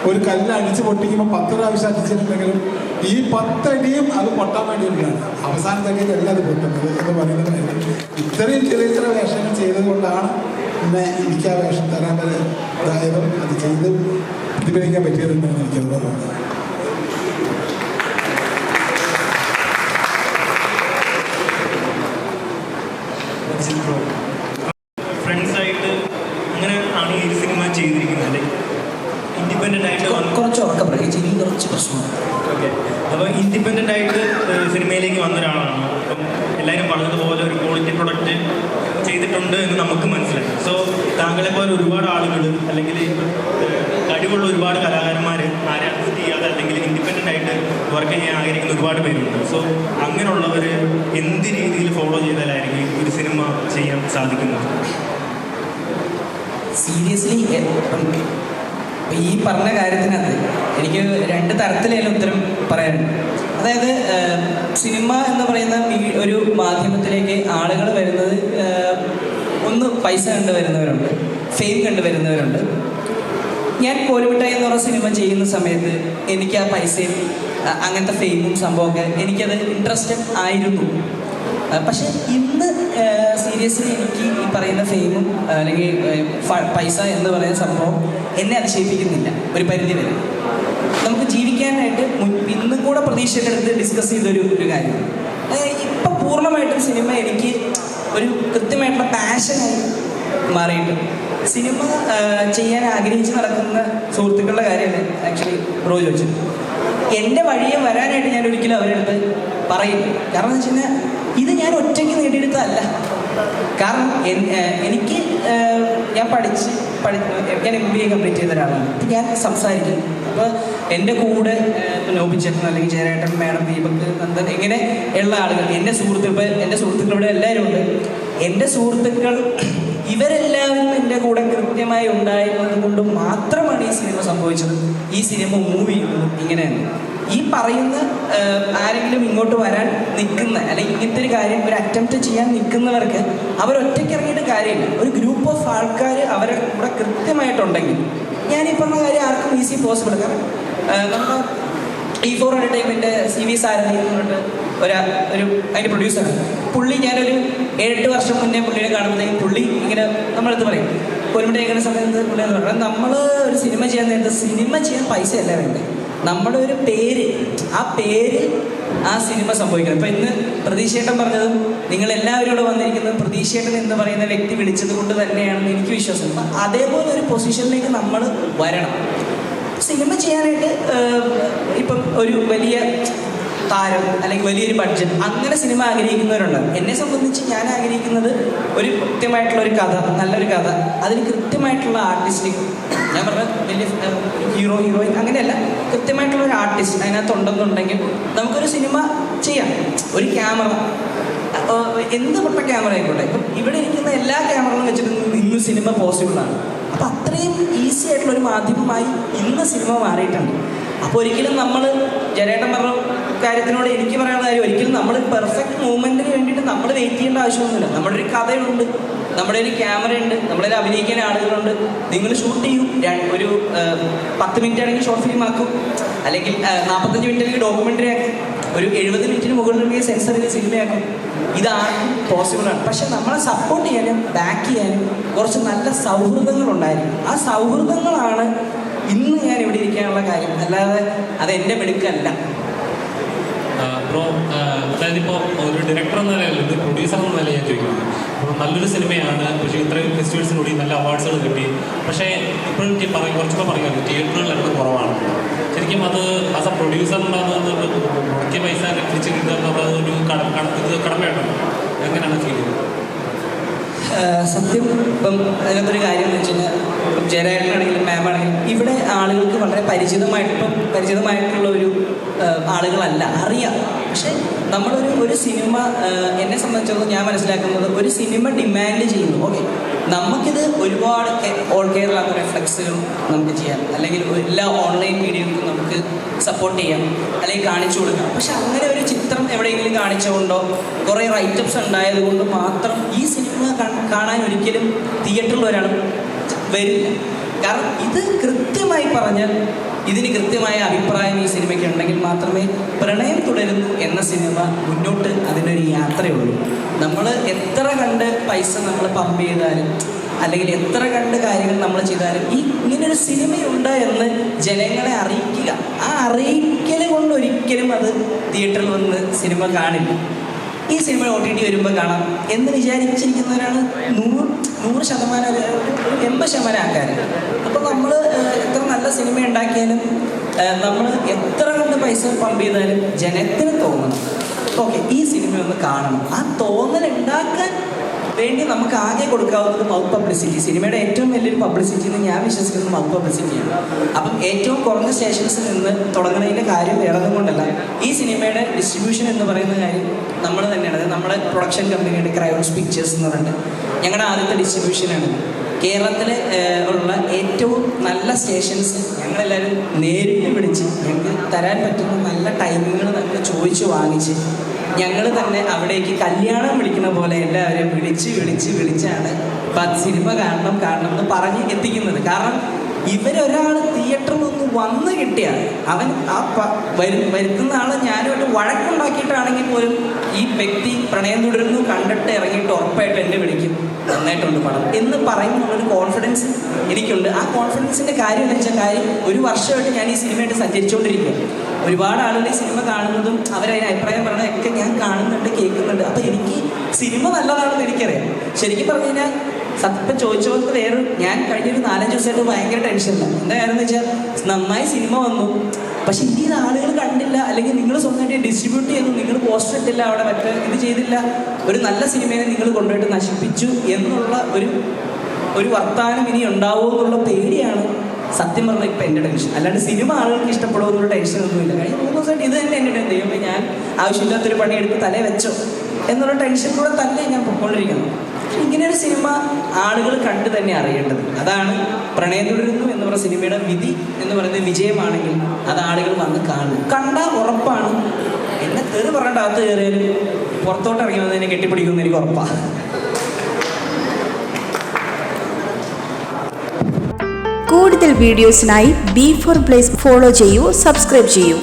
Speaker 2: ഒരു കല്ല് അടിച്ച് പൊട്ടിക്കുമ്പോൾ 10 പ്രാവശ്യം അടിച്ചിട്ടുണ്ടെങ്കിലും ഈ 10 അടിയും അത് പൊട്ടാൻ വേണ്ടിയിട്ടാണ്. അവസാനത്തേക്ക് എല്ലാം അത് പൊട്ടുന്നത് എന്ന് പറയുന്നത്. ഇത്രയും ചെറിയ വേഷങ്ങൾ ചെയ്തത് കൊണ്ടാണ് പിന്നെ എനിക്ക് ആ വേഷം തരാൻ വരെ ഇതായതും അത് ചെയ്ത് പ്രതിഫലിക്കാൻ പറ്റിയതെന്നാണ് എനിക്കത് പറയുന്നത്.
Speaker 8: ഫ്രണ്ട്സായിട്ട് അങ്ങനെ ആണ് ഈ സിനിമ ചെയ്തിരിക്കുന്നത്. ലൈക്ക് ഇൻഡിപെൻഡൻ്റ് ആയിട്ട്
Speaker 1: കുറച്ച് ഉറക്കം പറയും, ചെറിയ കുറച്ച് പ്രശ്നമാണ്.
Speaker 8: ഓക്കെ, അപ്പോൾ ഇൻഡിപെൻഡൻ്റ് ആയിട്ട് സിനിമയിലേക്ക് വന്ന ഒരാളാണ്. അപ്പം എല്ലാവരും പറഞ്ഞതുപോലെ ഒരു ക്വാളിറ്റി പ്രൊഡക്റ്റ് ചെയ്തിട്ടുണ്ട് എന്ന് നമുക്ക് മനസ്സിലായി. സോ താങ്കളെ പോലെ ഒരുപാട് ആളുകൾ അല്ലെങ്കിൽ കഴിവുള്ള ഒരുപാട് കലാകാരന്മാർ ആരെ അസിസ്റ്റ് ചെയ്യാതെ അല്ലെങ്കിൽ ഇൻഡിപെൻഡൻ്റ് ആയിട്ട് വർക്ക് ചെയ്യാൻ ആഗ്രഹിക്കുന്ന ഒരുപാട് പേരുണ്ട്. സോ അങ്ങനെയുള്ളവർ എന്ത് രീതിയിൽ ഫോളോ ചെയ്താലായിരിക്കും ഒരു സിനിമ ചെയ്യാൻ സാധിക്കുന്നത്?
Speaker 1: സീരിയസ്ലി ഈ പറഞ്ഞ കാര്യത്തിനകത്ത് എനിക്ക് 2 തരത്തിലുള്ള ഉത്തരം പറയാനുണ്ട്. അതായത് സിനിമ എന്ന് പറയുന്ന ഒരു മാധ്യമത്തിലേക്ക് ആളുകൾ വരുന്നത് ഒന്ന് പൈസ കണ്ടുവരുന്നവരുണ്ട്, ഫെയിം കണ്ടുവരുന്നവരുണ്ട്. ഞാൻ കോലുമിഠായി എന്ന് പറഞ്ഞ സിനിമ ചെയ്യുന്ന സമയത്ത് എനിക്ക് ആ പൈസയും അങ്ങനത്തെ ഫെയിമും സംഭവമൊക്കെ എനിക്കത് ഇൻട്രസ്റ്റഡ് ആയിരുന്നു. പക്ഷെ ഇന്ന് സീരിയസ്ലി എനിക്ക് ഈ പറയുന്ന ഫെയിമും അല്ലെങ്കിൽ പൈസ എന്ന് പറയുന്ന സംഭവം എന്നെ അതിശയിപ്പിക്കുന്നില്ല ഒരു പരിധി വരെ. നമുക്ക് ജീവിക്കാനായിട്ട് ഇന്നും കൂടെ പ്രതീക്ഷയെടുത്ത് ഡിസ്കസ് ചെയ്തൊരു കാര്യമാണ്. ഇപ്പം പൂർണ്ണമായിട്ടും സിനിമ എനിക്ക് ഒരു കൃത്യമായിട്ടുള്ള പാഷനായി മാറിയിട്ട് സിനിമ ചെയ്യാൻ ആഗ്രഹിച്ച് നടക്കുന്ന സുഹൃത്തുക്കളുടെ കാര്യമാണ് ആക്ച്വലി ബ്രോ ചോദിച്ചത്. എൻ്റെ വഴിയെ വരാനായിട്ട് ഞാൻ ഒരിക്കലും അവരുടെ അടുത്ത് പറയില്ല. കാരണം എന്ന് വെച്ച് കഴിഞ്ഞാൽ ഇത് ഞാൻ ഒറ്റയ്ക്ക് നേടിയെടുത്തതല്ല. കാരണം എനിക്ക് ഞാൻ ഞാൻ MBA കംപ്ലീറ്റ് ചെയ്ത ഒരാളാണ്. അപ്പം ഞാൻ സംസാരിക്കും. അപ്പോൾ എൻ്റെ കൂടെ നോബിച്ചേട്ടൻ അല്ലെങ്കിൽ ജയരേട്ടൻ, മാഡം, ദീപക്, നന്ദൻ ഇങ്ങനെ ഉള്ള ആളുകൾ, എൻ്റെ സുഹൃത്തുക്കളുടെ എല്ലാവരും ഉണ്ട്. എൻ്റെ സുഹൃത്തുക്കൾ ഇവരെല്ലാവരും എൻ്റെ കൂടെ കൃത്യമായി ഉണ്ടായിരുന്നത് കൊണ്ട് മാത്രമാണ് ഈ സിനിമ സംഭവിച്ചത്. ഈ സിനിമ മൂവ് ചെയ്യുന്നത് ഇങ്ങനെയാണ്. ഈ പറയുന്ന ആരെങ്കിലും ഇങ്ങോട്ട് വരാൻ നിൽക്കുന്ന അല്ലെങ്കിൽ ഇങ്ങനത്തെ ഒരു കാര്യം ഒരു അറ്റംപ്റ്റ് ചെയ്യാൻ നിൽക്കുന്നവർക്ക് അവരൊറ്റയ്ക്ക് ഇറങ്ങിയിട്ട് കാര്യമില്ല. ഒരു ഗ്രൂപ്പ് ഓഫ് ആൾക്കാർ അവരെ കൂടെ കൃത്യമായിട്ടുണ്ടെങ്കിൽ ഞാൻ ഈ പറഞ്ഞ കാര്യം ആർക്കും ഈസി പോസിബിൾ. കാരണം നമ്മുടെ E4 എൻ്റർടൈൻമെൻറ്റ് CV സാരഥി എന്ന് പറഞ്ഞിട്ട് ഒരു അതിൻ്റെ പ്രൊഡ്യൂസറാണ് പുള്ളി. ഞാനൊരു 7-8 വർഷം മുന്നേ പുള്ളിയെ കാണുമ്പോഴത്തേക്കും പുള്ളി ഇങ്ങനെ നമ്മളടുത്ത് പറയും, കോലുമിഠായി സമയത്ത് പുള്ളി എന്ന് പറഞ്ഞാൽ നമ്മൾ ഒരു സിനിമ ചെയ്യാൻ നേരത്തെ സിനിമ ചെയ്യാൻ പൈസയല്ല വേണ്ടത്, നമ്മുടെ ഒരു പേര്, ആ പേര് ആ സിനിമ സംഭവിക്കണം. ഇപ്പം ഇന്ന് പ്രതീക്ഷേട്ടൻ പറഞ്ഞതും നിങ്ങളെല്ലാവരും ഇവിടെ വന്നിരിക്കുന്നതും പ്രതീക്ഷേട്ടൻ എന്ന് പറയുന്ന വ്യക്തി വിളിച്ചത് കൊണ്ട് തന്നെയാണെന്ന് എനിക്ക് വിശ്വാസം. അപ്പം അതേപോലെ ഒരു പൊസിഷനിലേക്ക് നമ്മൾ വരണം. സിനിമ ചെയ്യാനായിട്ട് ഇപ്പം ഒരു വലിയ താരം അല്ലെങ്കിൽ വലിയൊരു ബഡ്ജറ്റ് അങ്ങനെ സിനിമ ആഗ്രഹിക്കുന്നവരുണ്ടാകും. എന്നെ സംബന്ധിച്ച് ഞാൻ ആഗ്രഹിക്കുന്നത് ഒരു കൃത്യമായിട്ടുള്ള ഒരു കഥ, നല്ലൊരു കഥ, അതിന് കൃത്യമായിട്ടുള്ള ആർട്ടിസ്റ്റിക്, ഞാൻ പറഞ്ഞ വലിയ ഹീറോയിൻ അങ്ങനെയല്ല, കൃത്യമായിട്ടുള്ള ഒരു ആർട്ടിസ്റ്റ് അതിനകത്തുണ്ടെന്നുണ്ടെങ്കിൽ നമുക്കൊരു സിനിമ ചെയ്യാം. ഒരു ക്യാമറ, എന്ത് പൊട്ട ക്യാമറ ആയിക്കോട്ടെ, ഇപ്പം ഇവിടെ ഇരിക്കുന്ന എല്ലാ ക്യാമറകളും വെച്ചിട്ട് ഇന്ന് സിനിമ പോസിബിളാണ്. അപ്പം അത്രയും ഈസി ആയിട്ടുള്ള ഒരു മാധ്യമമായി ഇന്ന് സിനിമ മാറിയിട്ടുണ്ട്. അപ്പോൾ ഒരിക്കലും നമ്മൾ ജയരേട്ടൻ പറഞ്ഞ കാര്യത്തിനോട് എനിക്ക് പറയാനുള്ള കാര്യം, ഒരിക്കലും നമ്മൾ പെർഫെക്റ്റ് മൂവ്മെൻറ്റിന് വേണ്ടിയിട്ട് നമ്മൾ വെയിറ്റ് ചെയ്യേണ്ട ആവശ്യമൊന്നുമില്ല. നമ്മുടെ ഒരു കഥയുണ്ട്, നമ്മുടെ ഒരു ക്യാമറയുണ്ട്, നമ്മുടെ ഒരു അഭിനയിക്കാൻ ആളുകളുണ്ട്. നിങ്ങൾ ഷൂട്ട് ചെയ്യും, ഒരു 10 മിനിറ്റ് ആണെങ്കിൽ ഷോർട്ട് ഫിലിം ആക്കും, അല്ലെങ്കിൽ 45 മിനിറ്റ് അല്ലെങ്കിൽ ഡോക്യുമെൻ്ററി ആക്കും, ഒരു 70 മിനിറ്റിന് മുകളിലുണ്ടെങ്കിൽ സെൻസറിൽ സിനിമയാക്കും. ഇതാർക്കും പോസിബിളാണ്. പക്ഷെ നമ്മളെ സപ്പോർട്ട് ചെയ്യാനും ബാക്ക് ചെയ്യാനും കുറച്ച് നല്ല സൗഹൃദങ്ങളുണ്ടായിരിക്കും. ആ സൗഹൃദങ്ങളാണ് ഇന്ന് ഞാൻ ഇവിടെ ഇരിക്കാനുള്ള കാര്യം, അല്ലാതെ അതെൻ്റെ മിടുക്കല്ല.
Speaker 7: ബ്രോ, അതായത് ഇപ്പോൾ ഒരു ഡയറക്ടർ എന്ന നിലയിൽ, ഒരു പ്രൊഡ്യൂസർ എന്ന നിലയിൽ ഞാൻ ചോദിക്കുന്നത്, ഇപ്പോൾ നല്ലൊരു സിനിമയാണ്, പക്ഷേ ഇത്രയും ഫെസ്റ്റിവൽസിനൂടി നല്ല അവാർഡ്സുകൾ കിട്ടി. പക്ഷേ ഇപ്പോഴും കുറച്ചൊക്കെ പറയുന്നത് തിയേറ്ററുകളിലൊക്കെ കുറവാണ്. ശരിക്കും അത് ആസ് എ പ്രൊഡ്യൂസർ ഉണ്ടാകുന്നത് മുടക്കിയ പൈസ തിരിച്ച് കിട്ടുക എന്നുള്ളത് ഒരു കടമയായിട്ടുണ്ട്. എങ്ങനെയാണ് ഫീൽ ചെയ്യുന്നത്?
Speaker 1: സത്യം ഇപ്പം അതിനകത്തൊരു കാര്യം എന്ന് വെച്ച് കഴിഞ്ഞാൽ ഇപ്പം ജയരാജനാണെങ്കിലും മാമാണെങ്കിലും ഇവിടെ ആളുകൾക്ക് വളരെ പരിചിതമായിട്ടുള്ള ഒരു ആളുകളല്ല, അറിയാം. പക്ഷേ ഒരു സിനിമ എന്നെ സംബന്ധിച്ചിടത്തോളം ഞാൻ മനസ്സിലാക്കുന്നത് ഒരു സിനിമ ഡിമാൻഡ് ചെയ്യുന്നു. ഓക്കെ, നമുക്കിത് ഒരുപാട് ഓൾ കേരള ഫ്ലെക്സുകൾ നമുക്ക് ചെയ്യാം, അല്ലെങ്കിൽ എല്ലാ ഓൺലൈൻ മീഡിയകൾക്കും നമുക്ക് സപ്പോർട്ട് ചെയ്യാം, അല്ലെങ്കിൽ കാണിച്ചു കൊടുക്കാം. പക്ഷെ അങ്ങനെ ഒരു ചിത്രം എവിടെയെങ്കിലും കാണിച്ചുകൊണ്ടോ കുറേ റൈറ്റപ്സ് ഉണ്ടായത് കൊണ്ട് മാത്രം ഈ സിനിമ കാണാൻ ഒരിക്കലും തിയേറ്ററിൽ ഒരാൾ വരില്ല. കാരണം ഇത് കൃത്യമായി പറഞ്ഞാൽ ഇതിന് കൃത്യമായ അഭിപ്രായം ഈ സിനിമയ്ക്ക് ഉണ്ടെങ്കിൽ മാത്രമേ പ്രണയം തുടരുന്നു എന്ന സിനിമ മുന്നോട്ട് അതിനൊരു യാത്രയുള്ളൂ. നമ്മൾ എത്ര കണ്ട് പൈസ നമ്മൾ പമ്പ് ചെയ്താലും അല്ലെങ്കിൽ എത്ര കണ്ട് കാര്യങ്ങൾ നമ്മൾ ചെയ്താലും ഇങ്ങനൊരു സിനിമയുണ്ട് എന്ന് ജനങ്ങളെ അറിയിക്കുക, ആ അറിയിക്കൽ കൊണ്ട് ഒരിക്കലും അത് തിയേറ്ററിൽ വന്ന് സിനിമ കാണില്ല. ഈ സിനിമ OTT വരുമ്പോൾ കാണാം എന്ന് വിചാരിച്ചിരിക്കുന്നവരാണ് 100% 80% ആൾക്കാർ. അപ്പോൾ നമ്മൾ എത്ര നല്ല സിനിമ ഉണ്ടാക്കിയാലും നമ്മൾ എത്ര കണ്ട് പൈസ പമ്പ് ചെയ്താലും ജനത്തിന് തോന്നണം ഓക്കെ ഈ സിനിമ ഒന്ന് കാണണം. ആ തോന്നൽ ഉണ്ടാക്കാൻ വേണ്ടി നമുക്ക് ആകെ കൊടുക്കാവുന്നത് മൗത്ത് പബ്ലിസിറ്റി. സിനിമയുടെ ഏറ്റവും വലിയൊരു പബ്ലിസിറ്റി എന്ന് ഞാൻ വിശ്വസിക്കുന്നത് മൗത്ത് പബ്ലിസിറ്റിയാണ്. അപ്പം ഏറ്റവും കുറഞ്ഞ സ്റ്റേഷൻസിൽ നിന്ന് തുടങ്ങുന്നതിൻ്റെ കാര്യം വേറൊന്നും കൊണ്ടല്ല, ഈ സിനിമയുടെ ഡിസ്ട്രിബ്യൂഷൻ എന്ന് പറയുന്ന കാര്യം നമ്മൾ തന്നെയാണ്. അതായത് നമ്മുടെ പ്രൊഡക്ഷൻ കമ്പനിയുടെ ക്രയോൺസ് പിക്ചേഴ്സ് എന്ന് പറഞ്ഞിട്ട് ഞങ്ങളുടെ ആദ്യത്തെ ഡിസ്ട്രിബ്യൂഷനാണ്. കേരളത്തിൽ ഉള്ള ഏറ്റവും നല്ല സ്റ്റേഷൻസ് ഞങ്ങളെല്ലാവരും നേരിട്ട് വിളിച്ച് ഞങ്ങൾക്ക് തരാൻ പറ്റുന്ന നല്ല ടൈമിങ്ങൾ നമ്മൾ ചോദിച്ച് വാങ്ങിച്ച് ഞങ്ങൾ തന്നെ അവിടേക്ക് കല്യാണം വിളിക്കുന്ന പോലെ എല്ലാവരെയും വിളിച്ചാണ് സിനിമ കാണണം എന്ന് പറഞ്ഞ് എത്തിക്കുന്നത്. കാരണം ഇവരൊരാൾ തിയേറ്ററിൽ ഒന്ന് വന്ന് കിട്ടിയാൽ അവൻ ആ വരുത്തുന്ന ആൾ ഞാനുമായിട്ട് വഴക്കുണ്ടാക്കിയിട്ടാണെങ്കിൽ പോലും ഈ വ്യക്തി പ്രണയം തുടരുന്നു കണ്ടിട്ട് ഇറങ്ങിയിട്ട് ഉറപ്പായിട്ട് എന്നെ വിളിക്കും, നന്നായിട്ടുണ്ട് പടം എന്ന് പറയുന്നുള്ളൊരു കോൺഫിഡൻസ് എനിക്കുണ്ട്. ആ കോൺഫിഡൻസിൻ്റെ കാര്യം എന്ന് വെച്ചാൽ ഒരു വർഷമായിട്ട് ഞാൻ ഈ സിനിമയായിട്ട് സഞ്ചരിച്ചുകൊണ്ടിരിക്കുക. ഒരുപാട് ആളുകൾ ഈ സിനിമ കാണുന്നതും അവരതിന് അഭിപ്രായം പറയണതൊക്കെ ഞാൻ കാണുന്നുണ്ട്, കേൾക്കുന്നുണ്ട്. അപ്പോൾ എനിക്ക് സിനിമ നല്ലതാണെന്ന് എനിക്കറിയാം. ശരിക്കും പറഞ്ഞു കഴിഞ്ഞാൽ സത്യം ചോദിച്ച പോലത്തെ ഞാൻ കഴിഞ്ഞൊരു 4-5 ദിവസമായിട്ട് ഭയങ്കര ടെൻഷനില്ല. എന്താ കാര്യം എന്ന് വെച്ചാൽ നന്നായി സിനിമ വന്നു, പക്ഷെ ഇന്ത്യയിൽ ആളുകൾ കണ്ടില്ല, അല്ലെങ്കിൽ നിങ്ങൾ സ്വന്തമായിട്ട് ഡിസ്ട്രിബ്യൂട്ട് ചെയ്തു, നിങ്ങൾ പോസ്റ്റർ ഇട്ടില്ല, അവിടെ ഇത് ചെയ്തില്ല, ഒരു നല്ല സിനിമയെ നിങ്ങൾ കൊണ്ടുപോയിട്ട് നശിപ്പിച്ചു എന്നുള്ള ഒരു വർത്തമാനം ഇനി ഉണ്ടാവുമോ എന്നുള്ള പേടിയാണ് സത്യം പറഞ്ഞാൽ ഇപ്പം എൻ്റെ ടെൻഷൻ. അല്ലാണ്ട് സിനിമ ആളുകൾക്ക് ഇഷ്ടപ്പെടുമെന്നുള്ള ടെൻഷനൊന്നുമില്ല. കഴിഞ്ഞ 3 ദിവസമായിട്ട് ഇത് തന്നെ എൻ്റെ ദൈവമേ ഞാൻ ആവശ്യമില്ലാത്തൊരു പണിയെടുത്ത് തലേ വെച്ചോ എന്നുള്ള ടെൻഷൻ കൂടെ തന്നെ ഞാൻ പൊയ്ക്കൊണ്ടിരിക്കുന്നു. ഇങ്ങനെയൊരു സിനിമ ആളുകൾ കണ്ടു തന്നെ അറിയേണ്ടത്. അതാണ് പ്രണയം തുടരുന്നു എന്ന് പറയുന്ന സിനിമയുടെ വിധി എന്ന് പറയുന്നത് വിജയമാണെങ്കിൽ അത് ആളുകൾ വന്ന് കാണും. കണ്ടാൽ ഉറപ്പാണ് എന്നെ തെറി പറയേണ്ട അകത്ത് കയറിയാലും പുറത്തോട്ട് ഇറങ്ങി വന്നതിനെ കെട്ടിപ്പിടിക്കുമെന്ന് എനിക്ക് ഉറപ്പാണ്.
Speaker 9: കൂടുതൽ വീഡിയോസിനായി B4 Place ഫോളോ ചെയ്യൂ, സബ്സ്ക്രൈബ് ചെയ്യൂ.